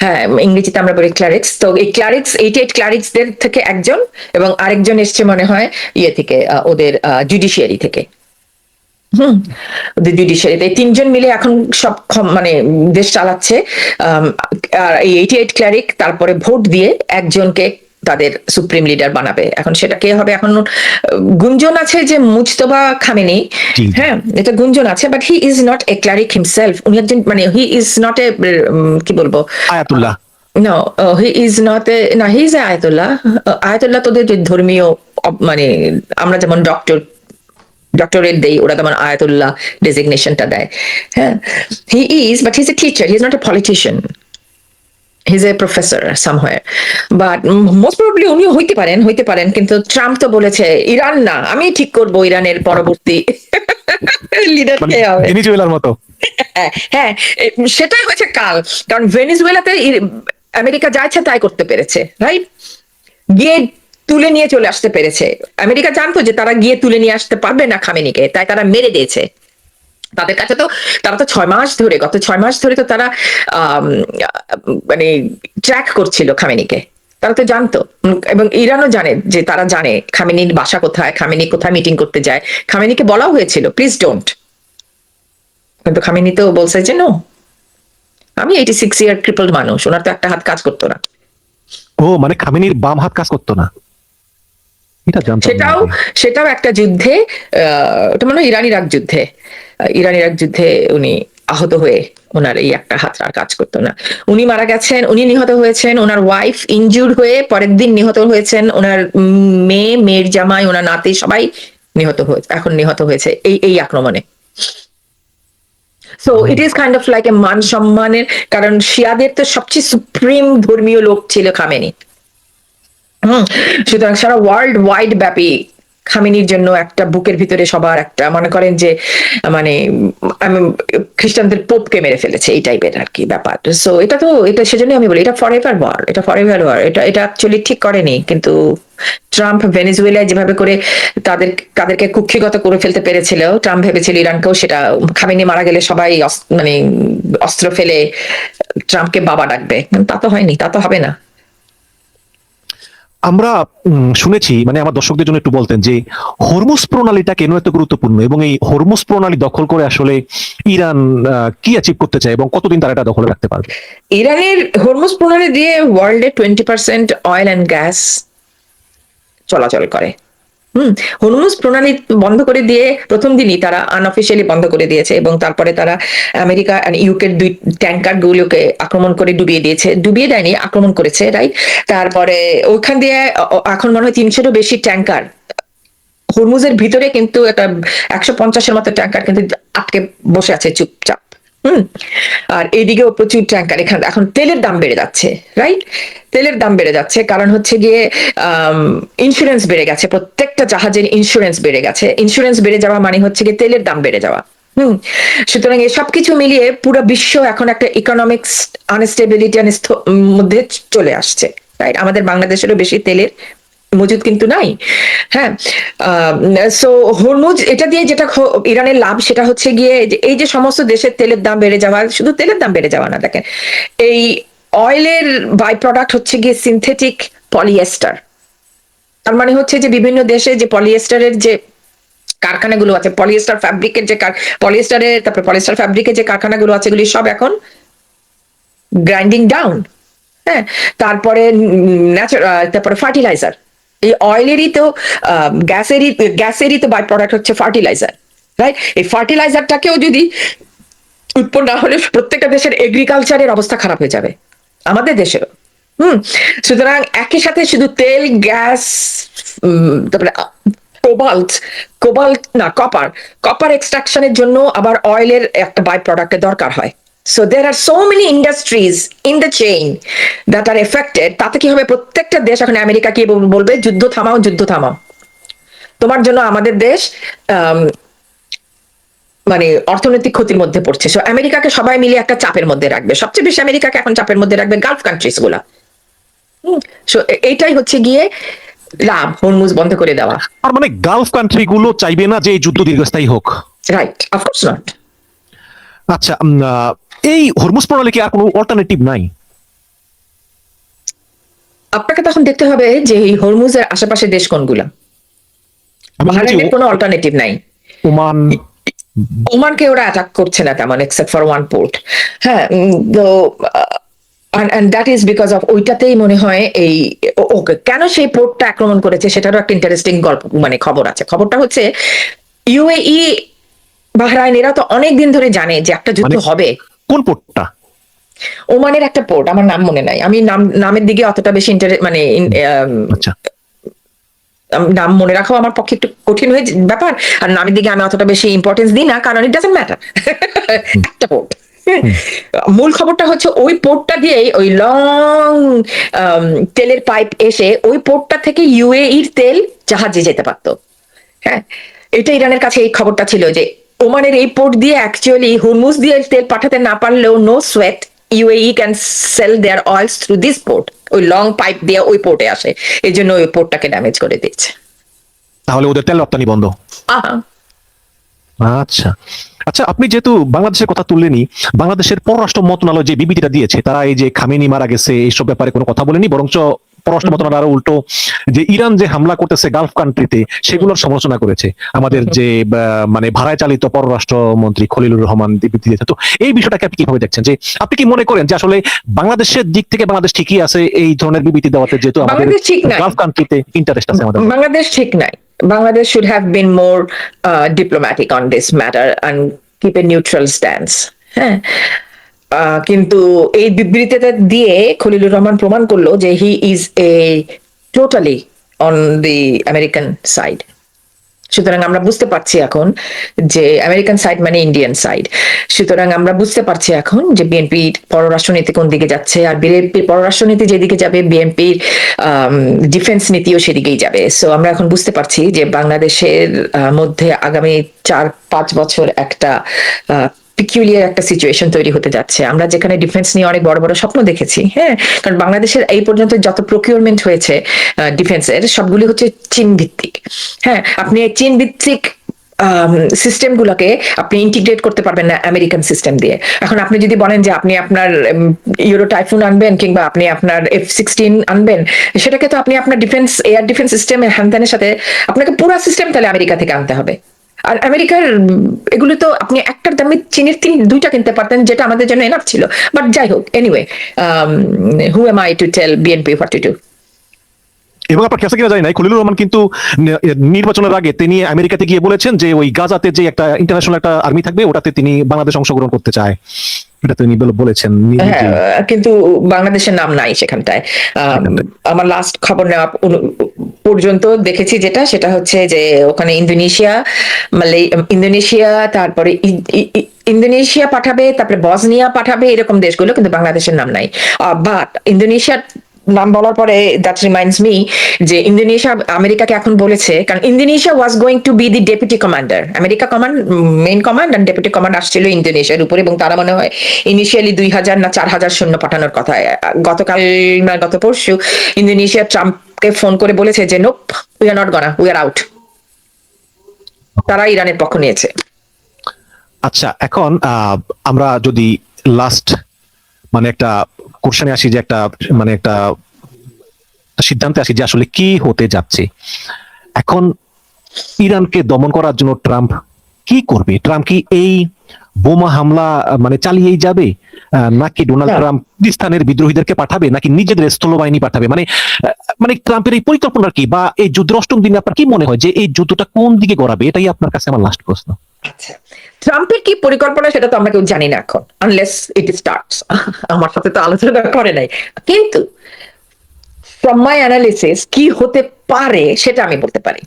হ্যাঁ, ইংরেজিতে আমরা বলি ক্লারিক্স। তো এই 88 ক্লারিক্সদের থেকে একজন, এবং আরেকজন এসছে মনে হয় থেকে ওদের জুডিশিয়ারি থেকে। ওদের জুডিশিয়ারিতে 3 জন মিলে এখন সব মানে দেশ চালাচ্ছে। আর এই 88 ক্লারিক তারপরে ভোট দিয়ে একজনকে তাদের সুপ্রিম লিডার বানাবে। এখন সেটা কে হবে, এখন গুঞ্জন আছে যে মুজতবা খামেনি, জি, জি। হ্যাঁ এটা গুঞ্জন আছে, but he is not a cleric himself, উনি একজন মানে হি ইজ নট এ কি বলবো, ayatollah. No he is not a, না he is a ayatollah. Ayatollah তোদের যে ধর্মীয় মানে আমরা যেমন ডক্টরেট দেই, ওরা তেমন আয়াতুল্লাহ ডেজিগনেশনটা দেয়। হ্যাঁ, he is, but he is a teacher, he is not A politician, his a professor সামহার। But most probably উনিও হইতে পারেন, কিন্তু ট্রাম্প তো বলেছে ইরান না, আমি ঠিক করব ইরানের পরবর্তী লিডার মানে কে হবে। ভেনিজুয়েলার মতো। হ্যাঁ, সেটাই হয়েছে কাল, কারণ ভেনিজুয়েলাতে আমেরিকা যা ইচ্ছা তাই করতে পেরেছে, রাইট? গিয়ে তুলে নিয়ে চলে আসতে পেরেছে। আমেরিকা জানতো যে তারা গিয়ে তুলে নিয়ে আসতে পারবে না খামেনিকে, তাই তারা মেরে দিয়েছে। তাদের কাছে তো, তারা তো 6 মাস ধরে, গত 6 মাস ধরে তো তারা মানে ট্র্যাক করছিল খামেনিকে, তারা তো জানতো। এবং ইরানও জানে, যে তারা জানে খামেনির বাসা কোথায়, খামেনি কোথায় মিটিং করতে যায়। খামেনিকে বলাও হয়েছিল প্লিজ ডোন্ট, কিন্তু খামেনি তো বলছে যে নো, আমি 86 ইয়ার ক্রিপলড মানুষ, ওনার তো একটা হাত কাজ করতো না। ও মানে খামেনির বাম হাত কাজ করতো না, এটা জানতাম না সেটাও আগে। সেটাও একটা যুদ্ধে, ওটা মনে হয় ইরান ইরাক যুদ্ধে, ইরান ইরাক যুদ্ধে উনি আহত হয়ে ওনার এই একটা হাত আর কাজ করতো না। উনি মারা গেছেন, উনি নিহত হয়েছেন, ওনার ওয়াইফ ইনজুর্ড হয়ে পরের দিন নিহত হয়েছেন, ওনার মেয়ের জামাই, ওনার নাতি সবাই এখন নিহত হয়েছে এই আক্রমণে। So it is kind of like a মান সম্মানের, কারণ শিয়াদের তো সবচেয়ে সুপ্রিম ধর্মীয় লোক ছিল খামেনি। সুতরাং সারা ওয়ার্ল্ড ওয়াইড ব্যাপী খামেনির জন্য একটা বুকের ভিতরে সবার একটা, মনে করেন যে মানে খ্রিস্টানদের পোপকে মেরে ফেলেছে, এই টাইপের আর কি ব্যাপার। সো এটা সেজন্য আমি বলি এটা ফরএভার ওয়ার, এটা ফরএভার ওয়ার, এটা অ্যাকচুয়ালি ঠিক করেনি, কিন্তু ট্রাম্প ভেনেজুয়েলায় যেভাবে করে তাদেরকে কুক্ষিগত করে ফেলতে পেরেছিল, ট্রাম্প ভেবেছিল ইরানকেও সেটা, খামেনি মারা গেলে সবাই মানে অস্ত্র ফেলে ট্রাম্পকে বাবা ডাকবে, তা তো হয়নি, তা তো হবে না। আমরা শুনেছি, মানে আমার দর্শকদের জন্য একটু বলতেন যে হরমুজ প্রণালীটা কেন এত গুরুত্বপূর্ণ, এবং এই হরমুজ প্রণালী দখল করে আসলে ইরান কি অ্যাচিভ করতে চায় এবং কতদিন তারা এটা দখলে রাখতে পারবে? ইরানের হরমুজ প্রণালী দিয়ে ওয়ার্ল্ডে 20% অয়েল অ্যান্ড গ্যাস চলাচল করে। হরমুজ প্রণালী বন্ধ করে দিয়ে প্রথম দিনই তারা আনঅফিসিয়ালি বন্ধ করে দিয়েছে, এবং তারপরে তারা আমেরিকা আর ইউকের 2 ট্যাঙ্কার গুলোকে আক্রমণ করে ডুবিয়ে দিয়েছে, ডুবিয়ে দেয়নি, আক্রমণ করেছে, রাইট? তারপরে ওইখান দিয়ে এখন মনে হয় 300-এরও বেশি ট্যাঙ্কার হরমুজের ভিতরে, কিন্তু একটা 150-এর মতো ট্যাঙ্কার কিন্তু আটকে বসে আছে চুপচাপ। আর এইদিকেও প্রচুর ট্যাঙ্কার, এখন তেলের দাম বেড়ে যাচ্ছে, রাইট? তেলের দাম বেড়ে যাচ্ছে, কারণ হচ্ছে গিয়ে ইন্স্যুরেন্স বেড়ে গেছে, প্রত্যেকটা জাহাজের ইন্স্যুরেন্স বেড়ে গেছে। ইন্স্যুরেন্স বেড়ে যাওয়া মানে হচ্ছে গিয়ে তেলের দাম বেড়ে যাওয়া। সুতরাং এই সবকিছু মিলিয়ে পুরো বিশ্ব এখন একটা ইকোনমিক্স আনস্টেবিলিটি মধ্যে চলে আসছে, রাইট? আমাদের বাংলাদেশেরও বেশি তেলের মজুদ কিন্তু নাই। হ্যাঁ, সো হরমুজ এটা দিয়ে যেটা ইরানের লাভ, সেটা হচ্ছে গিয়ে এই যে সমস্ত দেশের তেলের দাম বেড়ে যাওয়া, শুধু তেলের দাম বেড়ে যাওয়া না, দেখেন এই অয়েলের বাই প্রোডাক্ট হচ্ছে গিয়ে সিনথেটিক পলিয়েস্টার। তার মানে হচ্ছে যে বিভিন্ন দেশে যে পলিয়েস্টারের যে কারখানাগুলো আছে, পলিয়েস্টার ফ্যাব্রিকের যে পলিয়েস্টারের, তারপরে পলিয়েস্টার ফ্যাব্রিকের যে কারখানাগুলো আছে, এগুলি সব এখন গ্রাইন্ডিং ডাউন। হ্যাঁ, তারপরে ফার্টিলাইজার, এই অয়েলেরই তো গ্যাসেরই তো বাই প্রোডাক্ট হচ্ছে ফার্টিলাইজার, রাইট? এই ফার্টিলাইজারটাকেও যদি উৎপন্ন না হলে প্রত্যেকটা দেশের এগ্রিকালচারের অবস্থা খারাপ হয়ে যাবে, আমাদের দেশেরও। সুতরাং একই সাথে শুধু তেল, গ্যাস, তারপরে কপার এক্সট্রাকশনের জন্য আবার অয়েলের একটা বাই প্রোডাক্টের দরকার হয়। So there are so many industries in the chain that are affected. তাতে কি হবে, প্রত্যেকটা দেশ এখন আমেরিকা কি বলবে, যুদ্ধ থামাও, তোমার জন্য আমাদের দেশ মানে অর্থনৈতিক ক্ষতির মধ্যে পড়ছে। সো আমেরিকাকে সবাই মিলে একটা চাপের মধ্যে রাখবে, সবচেয়ে বেশি আমেরিকাকে এখন চাপের মধ্যে রাখবে গালফ কান্ট্রিজ গুলা। সো এইটাই হচ্ছে গিয়ে লাভ, হরমুজ বন্ধ করে দেওয়া। আর মানে গালফ কান্ট্রি গুলো চাইবে না যে এই যুদ্ধ দীর্ঘস্থায়ী হোক। Right, of course not. আচ্ছা, এই হরমুজ প্রণালী কি আর কোনো অল্টারনেটিভ নাই? আপনাকে তখন দেখতে হবে যে এই হরমুজের আশেপাশে দেশ কোনগুলা। বাহরাইনের কোনো অল্টারনেটিভ নাই। ওমান, ওমানকে ওরা অ্যাটাক করছে না তেমন, এক্সেপ্ট ফর ওয়ান পোর্ট। হ্যাঁ, তো and that is because of ওইটাতেই মনে হয় এই ওকে কেন সেই পোর্টটা আক্রমণ করেছে সেটারও একটা ইন্টারেস্টিং গল্প মানে খবর আছে। খবরটা হচ্ছে ইউএই বাহরাইন এরা তো অনেক দিন ধরে জানে যে একটা যুদ্ধ মানে- হবে। কোন পোর্টটা? ওমানের একটা পোর্ট, আমার নাম মনে নাই, আমি নামের দিকে অতটা বেশি মানে আচ্ছা, নাম মনে রাখাও আমার পক্ষে একটু কঠিন হয়ে ব্যাপার, আর নামের দিকে আমি অতটা বেশি ইম্পর্টেন্স দিই না, কারণ ইট ডাজন্ট ম্যাটার। একটা পোর্ট। মূল খবরটা হচ্ছে ওই পোর্টটা দিয়েই ওই লং তেলের পাইপ এসে ওই পোর্টটা থেকে ইউএইর তেল জাহাজে যেতে পারতো। হ্যাঁ, এটা ইরানের কাছে এই খবরটা ছিল যে ওমানের এই পোর্ট দিয়ে অ্যাকচুয়ালি হুরমুজ দিয়ে তেল পাঠাতে না পারলেও no sweat, UAE can sell their oils through this port. ওই লং পাইপ দিয়ে ওই পোর্টে আসে, এই জন্য ওই পোর্টটাকে ড্যামেজ করে দিচ্ছে। তাহলে ওদের তেল রপ্তানি বন্ধ। আহা, আচ্ছা আচ্ছা, আপনি যেহেতু বাংলাদেশের কথা তুললেনি, বাংলাদেশের পররাষ্ট্র মন্ত্রণালয় যে বিবৃতিটা দিয়েছে, তারা এই যে খামেনি মারা গেছে এইসব ব্যাপারে কোনো কথা বলেনি, বরঞ্চ পররাষ্ট্র মন্ত্রণালয় আরো উল্টো যে ইরান যে হামলা করতেছে গালফ কান্ট্রিতে সেগুলোর সমালোচনা করেছে। আমাদের যে মানে ভাড়ায় চালিত পররাষ্ট্র মন্ত্রী খলিলুর রহমান বিবৃতি দিয়েছে। তো এই বিষয়টাকে আপনি কিভাবে দেখছেন, যে আপনি কি মনে করেন যে আসলে বাংলাদেশের দিক থেকে বাংলাদেশ ঠিকই আছে এই ধরনের বিবৃতি দেওয়াতে, যেহেতু আমাদের বাংলাদেশ ঠিক নাই। গালফ কান্ট্রিতে ইন্টারেস্ট আছে আমাদের? বাংলাদেশ ঠিক নাই। Bangladesh should have been more diplomatic on this matter and keep a neutral stance. হ্যাঁ, কিন্তু এই বিবৃতিটা দিয়ে খলিলুর রহমান প্রমাণ করলো যে হি is A totally on the American side. সুতরাং আমরা বুঝতে পারছি এখন যে আমেরিকান সাইড মানে ইন্ডিয়ান সাইড। সুতরাং আমরা বুঝতে পারছি এখন যে বিএনপির পররাষ্ট্রনীতি কোন দিকে যাচ্ছে, আর বিএনপির পররাষ্ট্রনীতি যেদিকে যাবে বিএনপির ডিফেন্স নীতিও সেদিকেই যাবে। সো আমরা এখন বুঝতে পারছি যে বাংলাদেশের মধ্যে আগামী 4-5 বছর একটা পিকুলিয়ার একটা সিচুয়েশন তৈরি হতে যাচ্ছে। আমরা যেখানে ডিফেন্স নিয়ে অনেক বড় বড় স্বপ্ন দেখেছি, হ্যাঁ, কারণ বাংলাদেশের এই পর্যন্ত যত প্রকিউরমেন্ট হয়েছে ডিফেন্সের সবগুলি হচ্ছে চীন ভিত্তিক। হ্যাঁ, আপনি চীন ভিত্তিক সিস্টেম গুলোকে আপনি ইন্টিগ্রেট করতে পারবেন না আমেরিকান সিস্টেম দিয়ে। এখন আপনি যদি বলেন যে আপনি আপনার ইউরো টাইফুন আনবেন কিংবা আপনি আপনার F-16 আনবেন, সেটাকে তো আপনি আপনার ডিফেন্স এয়ার ডিফেন্স সিস্টেমের হ্যানত্যানের সাথে আপনাকে পুরো সিস্টেম তাহলে আমেরিকা থেকে আনতে হবে। আর আমেরিকার এগুলো তো আপনি একটার দামে চীনের 2টা কিনতে পারতেন, যেটা আমাদের জন্য এনাফ ছিল। বাট যাই হোক, anyway, who am I to tell BNP what to do. এবং আপনার কাছে কিনা যায় নাই, খলিলুর রহমান কিন্তু নির্বাচনের আগে তিনি আমেরিকাতে গিয়ে বলেছেন যে ওই গাজাতে যে একটা ইন্টারন্যাশনাল একটা আর্মি থাকবে ওটাতে তিনি বাংলাদেশ অংশগ্রহণ করতে চায়, এটা তিনি বলেছেন। হ্যাঁ, কিন্তু বাংলাদেশের নাম নাই সেখানটায়। আমার লাস্ট খবর নেওয়া পর্যন্ত দেখেছি যেটা, সেটা হচ্ছে যে ওখানে ইন্দোনেশিয়া, তারপরে ইন্দোনেশিয়া পাঠাবে, তারপরে বসনিয়া পাঠাবে, এরকম দেশগুলো, কিন্তু বাংলাদেশের নাম নাই। বাট ইন্দোনেশিয়ার নাম বলার পরে দ্যাট রিমাইন্ডস মি যে ইন্দোনেশিয়া আমেরিকাকে এখন বলেছে, কারণ Indonesia was going to be the deputy commander, America command main command আর ডেপুটি কমান্ড আসছিল ইন্দোনেশিয়ার উপরে, এবং তারা মনে হয় ইনিশিয়ালি 2000 না 4000 সৈন্য পাঠানোর কথা। গতকাল না গত পরশু ইন্দোনেশিয়া ট্রাম্পকে ফোন করে বলেছে যে nope, we are not গনা, we are out. তারা ইরানের পক্ষ নিয়েছে। আচ্ছা, এখন আমরা যদি লাস্ট মানে একটা কোশ্চেনে আসি, যে একটা মানে একটা সিদ্ধান্তে আসি যে আসলে কি হতে যাচ্ছে এখন। ইরানকে দমন করার জন্য ট্রাম্প কি করবে? ট্রাম্প কি এই বোমা হামলা মানে চালিয়েই যাবে, নাকি ডোনাল্ড ট্রাম্প পাকিস্তানের বিদ্রোহীদেরকে পাঠাবে, নাকি নিজেদের স্থলবাহিনী পাঠাবে? মানে মানে ট্রাম্পের এই পরিকল্পনা কি, বা এই যুদ্ধের 8ম দিনে আপনার কি মনে হয় যে এই যুদ্ধটা কোন দিকে গড়াবে? এটাই আপনার কাছে আমার লাস্ট প্রশ্ন। আচ্ছা, ট্রাম্পের কি পরিকল্পনা সেটা তো আমরা কেউ জানি না এখন, আনলেস ইট স্টার্টস। আমার সাথে তো আলোচনা করে নাই, কিন্তু ফ্রম মাই অ্যানালিসিস কি হতে পারে সেটা আমি বলতে পারি।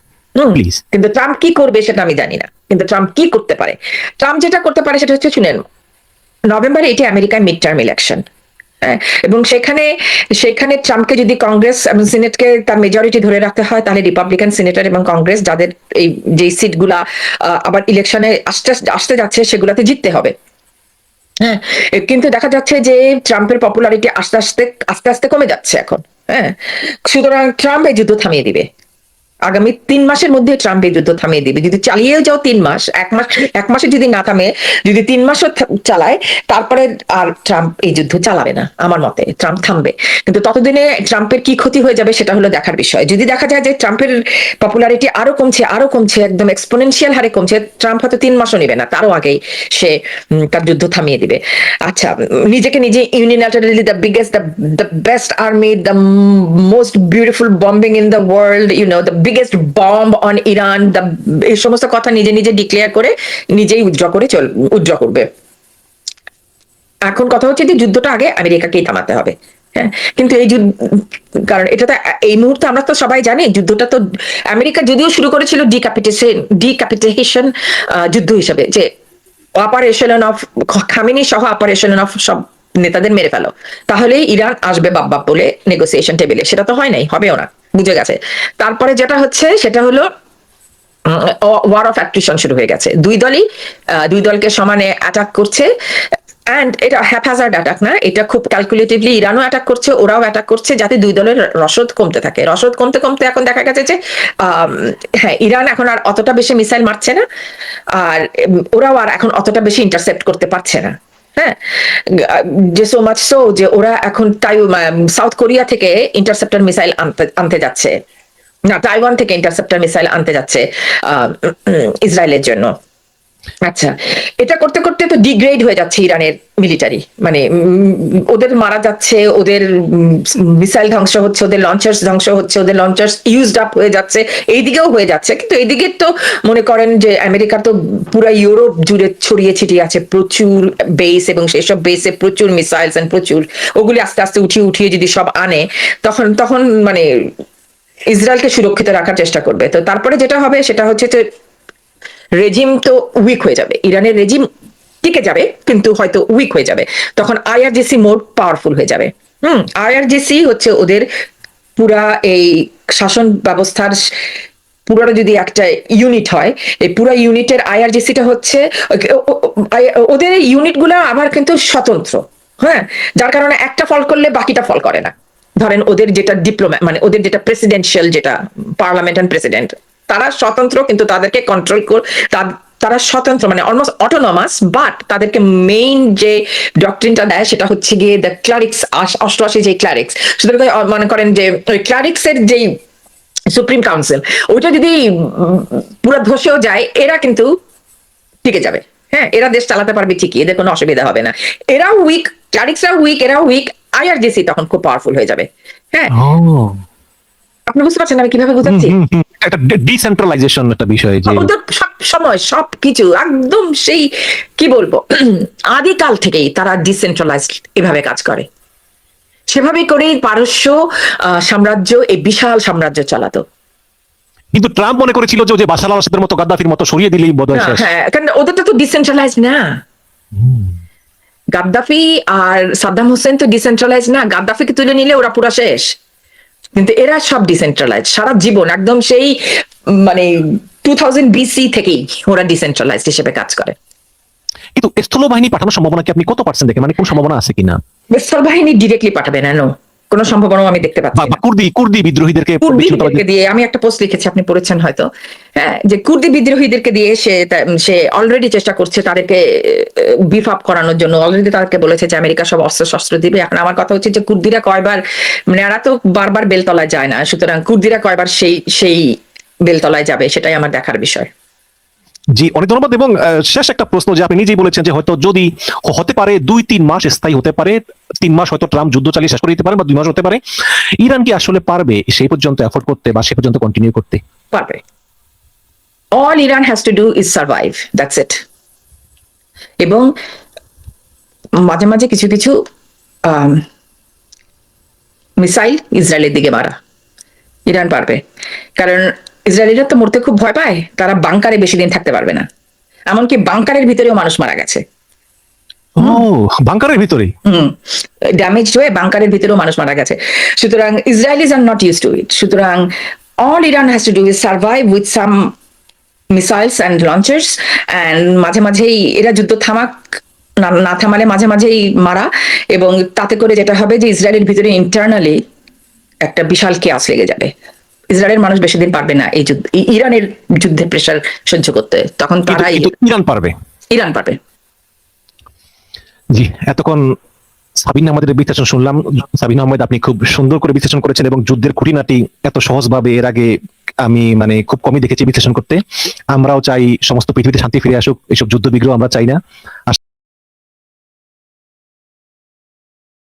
Please. কিন্তু ট্রাম্প কি করবে সেটা আমি জানি না, কিন্তু ট্রাম্প কি করতে পারে, ট্রাম্প যেটা করতে পারে সেটা হচ্ছে, শুনেন, নভেম্বরে এটি আমেরিকার মিড টার্ম ইলেকশন, এবং সেখানে ট্রাম্পকে যদি কংগ্রেস এবং সিনেটকে তার মেজরিটি ধরে রাখতে হয়, তাহলে রিপাবলিকান সিনেটর এবং কংগ্রেস যাদের এই যে সিটগুলা আবার ইলেকশনে আসতে যাচ্ছে সেগুলাতে জিততে হবে। হ্যাঁ, কিন্তু দেখা যাচ্ছে যে ট্রাম্পের পপুলারিটি আস্তে আস্তে কমে যাচ্ছে এখন। হ্যাঁ, সুতরাং ট্রাম্প এই যুদ্ধ থামিয়ে দিবে। আগামী 3 মাসের মধ্যে ট্রাম্প এই যুদ্ধ থামিয়ে দিবে। যদি চালিয়েও যাও 3 মাস, এক মাসে যদি না থামে, যদি 3 মাসও চালায়, তারপরে আর ট্রাম্প এই যুদ্ধ চালাবে না। আমার মতে ট্রাম্প থামবে, কিন্তু ততদিনে ট্রাম্পের কি ক্ষতি হয়ে যাবে সেটা হলো দেখার বিষয়। যদি দেখা যায় যে ট্রাম্পের পপুলারিটি আরো কমছে, একদম এক্সপোনেনশিয়াল হারে কমছে, ট্রাম্প হয়তো 3 মাসও নেবে না, তারও আগেই সে তার যুদ্ধ থামিয়ে দিবে। আচ্ছা, নিজেকে নিজে unilaterally the best army, the most beautiful bombing in the world, the biggest bomb on Iran, এই সমস্ত কথা নিজে নিজে ডিক্লেয়ার করে নিজেই উইথড্র করবে। এখন কথা হচ্ছে যে যুদ্ধটা আগে আমেরিকাকেই থামাতে হবে। হ্যাঁ, কিন্তু এই যুদ্ধ, কারণ এটা তো এই মুহূর্তে আমরা তো সবাই জানি যুদ্ধটা তো আমেরিকা যদিও শুরু করেছিল ডিক্যাপিটেশন যুদ্ধ হিসাবে, যে অপারেশন অফ খামেনি সহ অপারেশন অফ সব নেতাদের মেরে ফেলো, তাহলেই ইরান আসবে বাপ বাপ বলে নেগোসিয়েশন টেবিলে। সেটা তো হয় নাই, হবেও না, বুঝে গেছে। তারপরে যেটা হচ্ছে সেটা হলো ওয়ার অফ অ্যাট্রিশন শুরু হয়ে গেছে। দুই দলকে সমানে অ্যাটাক করছে। অ্যান্ড এটা হ্যাপহাজার্ড অ্যাটাক না, এটা খুব ক্যালকুলেটিভলি ইরানও অ্যাটাক করছে, ওরাও অ্যাটাক করছে, যাতে দুই দলের রসদ কমতে থাকে। রসদ কমতে কমতে এখন দেখা গেছে যে হ্যাঁ, ইরান এখন আর অতটা বেশি মিসাইল মারছে না, আর ওরাও আর এখন অতটা বেশি ইন্টারসেপ্ট করতে পারছে না। হ্যাঁ, যে সো মাচ সো যে ওরা এখন সাউথ কোরিয়া থেকে ইন্টারসেপ্টর মিসাইল আনতে যাচ্ছে, না তাইওয়ান থেকে ইন্টারসেপ্টর মিসাইল আনতে যাচ্ছে ইসরায়েলের জন্য। আচ্ছা, এটা করতে করতে তো ডিগ্রেড হয়ে যাচ্ছে ইরানের মিলিটারি, মানে ওদের মারা যাচ্ছে, ওদের মিসাইল ধ্বংস হচ্ছে, ওদের লঞ্চার্স ধ্বংস হচ্ছে, ওদের লঞ্চার্স ইউজড আপ হয়ে যাচ্ছে, এইদিকেও হয়ে যাচ্ছে। কিন্তু এইদিকে তো মনে করেন যে আমেরিকার তো পুরো ইউরোপ জুড়ে ছড়িয়ে ছিটিয়ে আছে প্রচুর বেস, এবং সেসব বেসে প্রচুর মিসাইলস এন্ড প্রচুর, ওগুলি আস্তে আস্তে উঠিয়ে যদি সব আনে, তখন মানে ইসরায়েলকে সুরক্ষিত রাখার চেষ্টা করবে। তো তারপরে যেটা হবে সেটা হচ্ছে যে রেজিম তো উইক হয়ে যাবে, ইরানের রেজিম টিকে যাবে কিন্তু হয়তো উইক হয়ে যাবে, তখন আইআরজিসি মোর পাওয়ারফুল হয়ে যাবে। আইআরজিসি হচ্ছে ওদের পুরা এই শাসন ব্যবস্থার পুরোটা যদি একটা ইউনিট হয়, এই পুরো ইউনিটের আইআরজিসিটা হচ্ছে ওদের এই ইউনিটগুলো আবার কিন্তু স্বতন্ত্র। হ্যাঁ, যার কারণে একটা ফল করলে বাকিটা ফল করে না। ধরেন ওদের যেটা মানে ওদের যেটা প্রেসিডেন্সিয়াল, যেটা পার্লামেন্ট এন্ড প্রেসিডেন্ট, তারা স্বতন্ত্র কিন্তু তাদেরকে কন্ট্রোল তারা স্বতন্ত্র, মানে অলমোস্ট অটোনমাস, বাট তাদেরকে মেইন যে ডক্ট্রিনটা দেয় সেটা হচ্ছে গিয়ে দ্য ক্লারিক্স, অষ্টআশি যে ক্লারিক্স। সুতরাং মনে করেন যে ওই ক্লারিক্স এর যেই সুপ্রিম কাউন্সিল, ওইটা যদি পুরো ধসেও যায়, এরা কিন্তু টিকে যাবে। হ্যাঁ, এরা দেশ চালাতে পারবে ঠিকই, এদের কোনো অসুবিধা হবে না। এরাও উইক, ক্লারিক্সরা উইক, এরাও উইক, আইআরজিসি তখন খুব পাওয়ারফুল হয়ে যাবে। হ্যাঁ, আপনি বুঝতে পারছেন আমি কিভাবে বুঝাচ্ছি? একটা ডিসেন্ট্রালাইজেশন একটা বিষয়, যে ওদের সব সময় সবকিছু একদম সেই কি বলবো আদিকাল থেকেই তারা ডিসেন্ট্রালাইজড এভাবে কাজ করে। সেভাবেই করেই পারস্য সাম্রাজ্য, এই বিশাল সাম্রাজ্য চালাতো। কিন্তু ট্রাম্প মনে করেছিল যে বাশার আল আসাদের মতো গাদ্দাফির মতো সরিয়ে দিলেই বোধহয় শেষ। হ্যাঁ, কারণ ওদেরটা তো ডিসেন্ট্রালাইজ না। গাদ্দাফি আর সাদ্দাম হোসেন তো ডিসেন্ট্রালাইজ না, গাদ্দাফিকে তুলে নিলে ওরা পুরা শেষ। কিন্তু এরা সব ডিসেন্ট্রালাইজ সারা জীবন, একদম সেই মানে 2000 BC থেকেই ওরা ডিসেন্ট্রালাইজড হিসেবে কাজ করে। কিন্তু স্থল বাহিনী পাঠানোর সম্ভাবনা কি আপনি কত পার্সেন্ট দেখেন, মানে কোন সম্ভাবনা আছে কিনা? স্থল বাহিনী ডিরেক্টলি পাঠাবে না, নো, কোনো সম্ভাবনাও আমি দেখতে পাচ্ছি না। কুর্দি বিদ্রোহীদেরকে দিয়ে আমি একটা পোস্ট লিখেছি, আপনি পড়েছেন হয়তো। হ্যাঁ, যে কুর্দি বিদ্রোহীদেরকে দিয়ে সে অলরেডি চেষ্টা করছে তাদেরকে বিফ আপ করানোর জন্য। অলরেডি তাদেরকে বলেছে যে আমেরিকা সব অস্ত্র শস্ত্র দিবে। এখন আমার কথা হচ্ছে যে কুর্দিরা কয়বার, মানে এরা তো বারবার বেলতলায় যায় না, সুতরাং কুর্দিরা কয়বার সেই বেলতলায় যাবে সেটাই আমার দেখার বিষয়। জি, অনেক ধন্যবাদ। এবং শেষ একটা প্রশ্ন, যে আপনি নিজেই বলেছেন যে হয়তো যদি হতে পারে 2-3 মাস স্থায়ী হতে পারে, 3 মাস হয়তো ট্রাম্প যুদ্ধ চালিয়ে শেষ করে দিতে পারে, বা 2 মাস হতে পারে, ইরান কি আসলে পারবে সেই পর্যন্ত এফোর্ট করতে বা সে পর্যন্ত কন্টিনিউ করতে? পারবে। All Iran has to do is survive, that's it. এবং মাঝে মাঝে কিছু কিছু মিসাইল ইসরায়েলের দিকে মারা, ইরান পারবে। কারণ ইসরায়েলিরা তো মরতে খুব ভয় পায়, তারা বাংকারে বেশি দিন থাকতে পারবে না। এমনকি বাংকারের ভিতরেও মানুষ মারা গেছে। বাংকারের ভিতরে ড্যামেজ হয়ে বাংকারের ভিতরেও মানুষ মারা গেছে। সুতরাং Israelis are not use to it. সুতরাং all Iran has to do is survive with some missiles and launchers, and মাঝে মাঝেই এরা যুদ্ধ থামাক, না থামালে মাঝে মাঝেই মারা। এবং তাতে করে যেটা হবে যে ইসরায়েলের ভিতরে ইন্টারনালি একটা বিশাল কেয়াস লেগে যাবে। ইসরায়েলের মানুষ বেশি দিন পারবে না এই যুদ্ধ, ইরানের যুদ্ধের প্রেশার সহ্য করতে, তখন তারাই কিন্তু ইরান পারবে। ইরান পারবে। জি, এতক্ষণ সাবিনা আহমেদের বিশ্লেষণ শুনলাম। সাবিনা আহমেদ, আপনি খুব সুন্দর করে বিশ্লেষণ করেছেন এবং যুদ্ধের খুঁটিনাটি এত সহজভাবে এর আগে আমি খুব কমই দেখেছি বিশ্লেষণ করতে। আমরাও চাই সমস্ত পৃথিবীতে শান্তি ফিরে আসুক, এসব যুদ্ধ বিগ্রহ আমরা চাই না।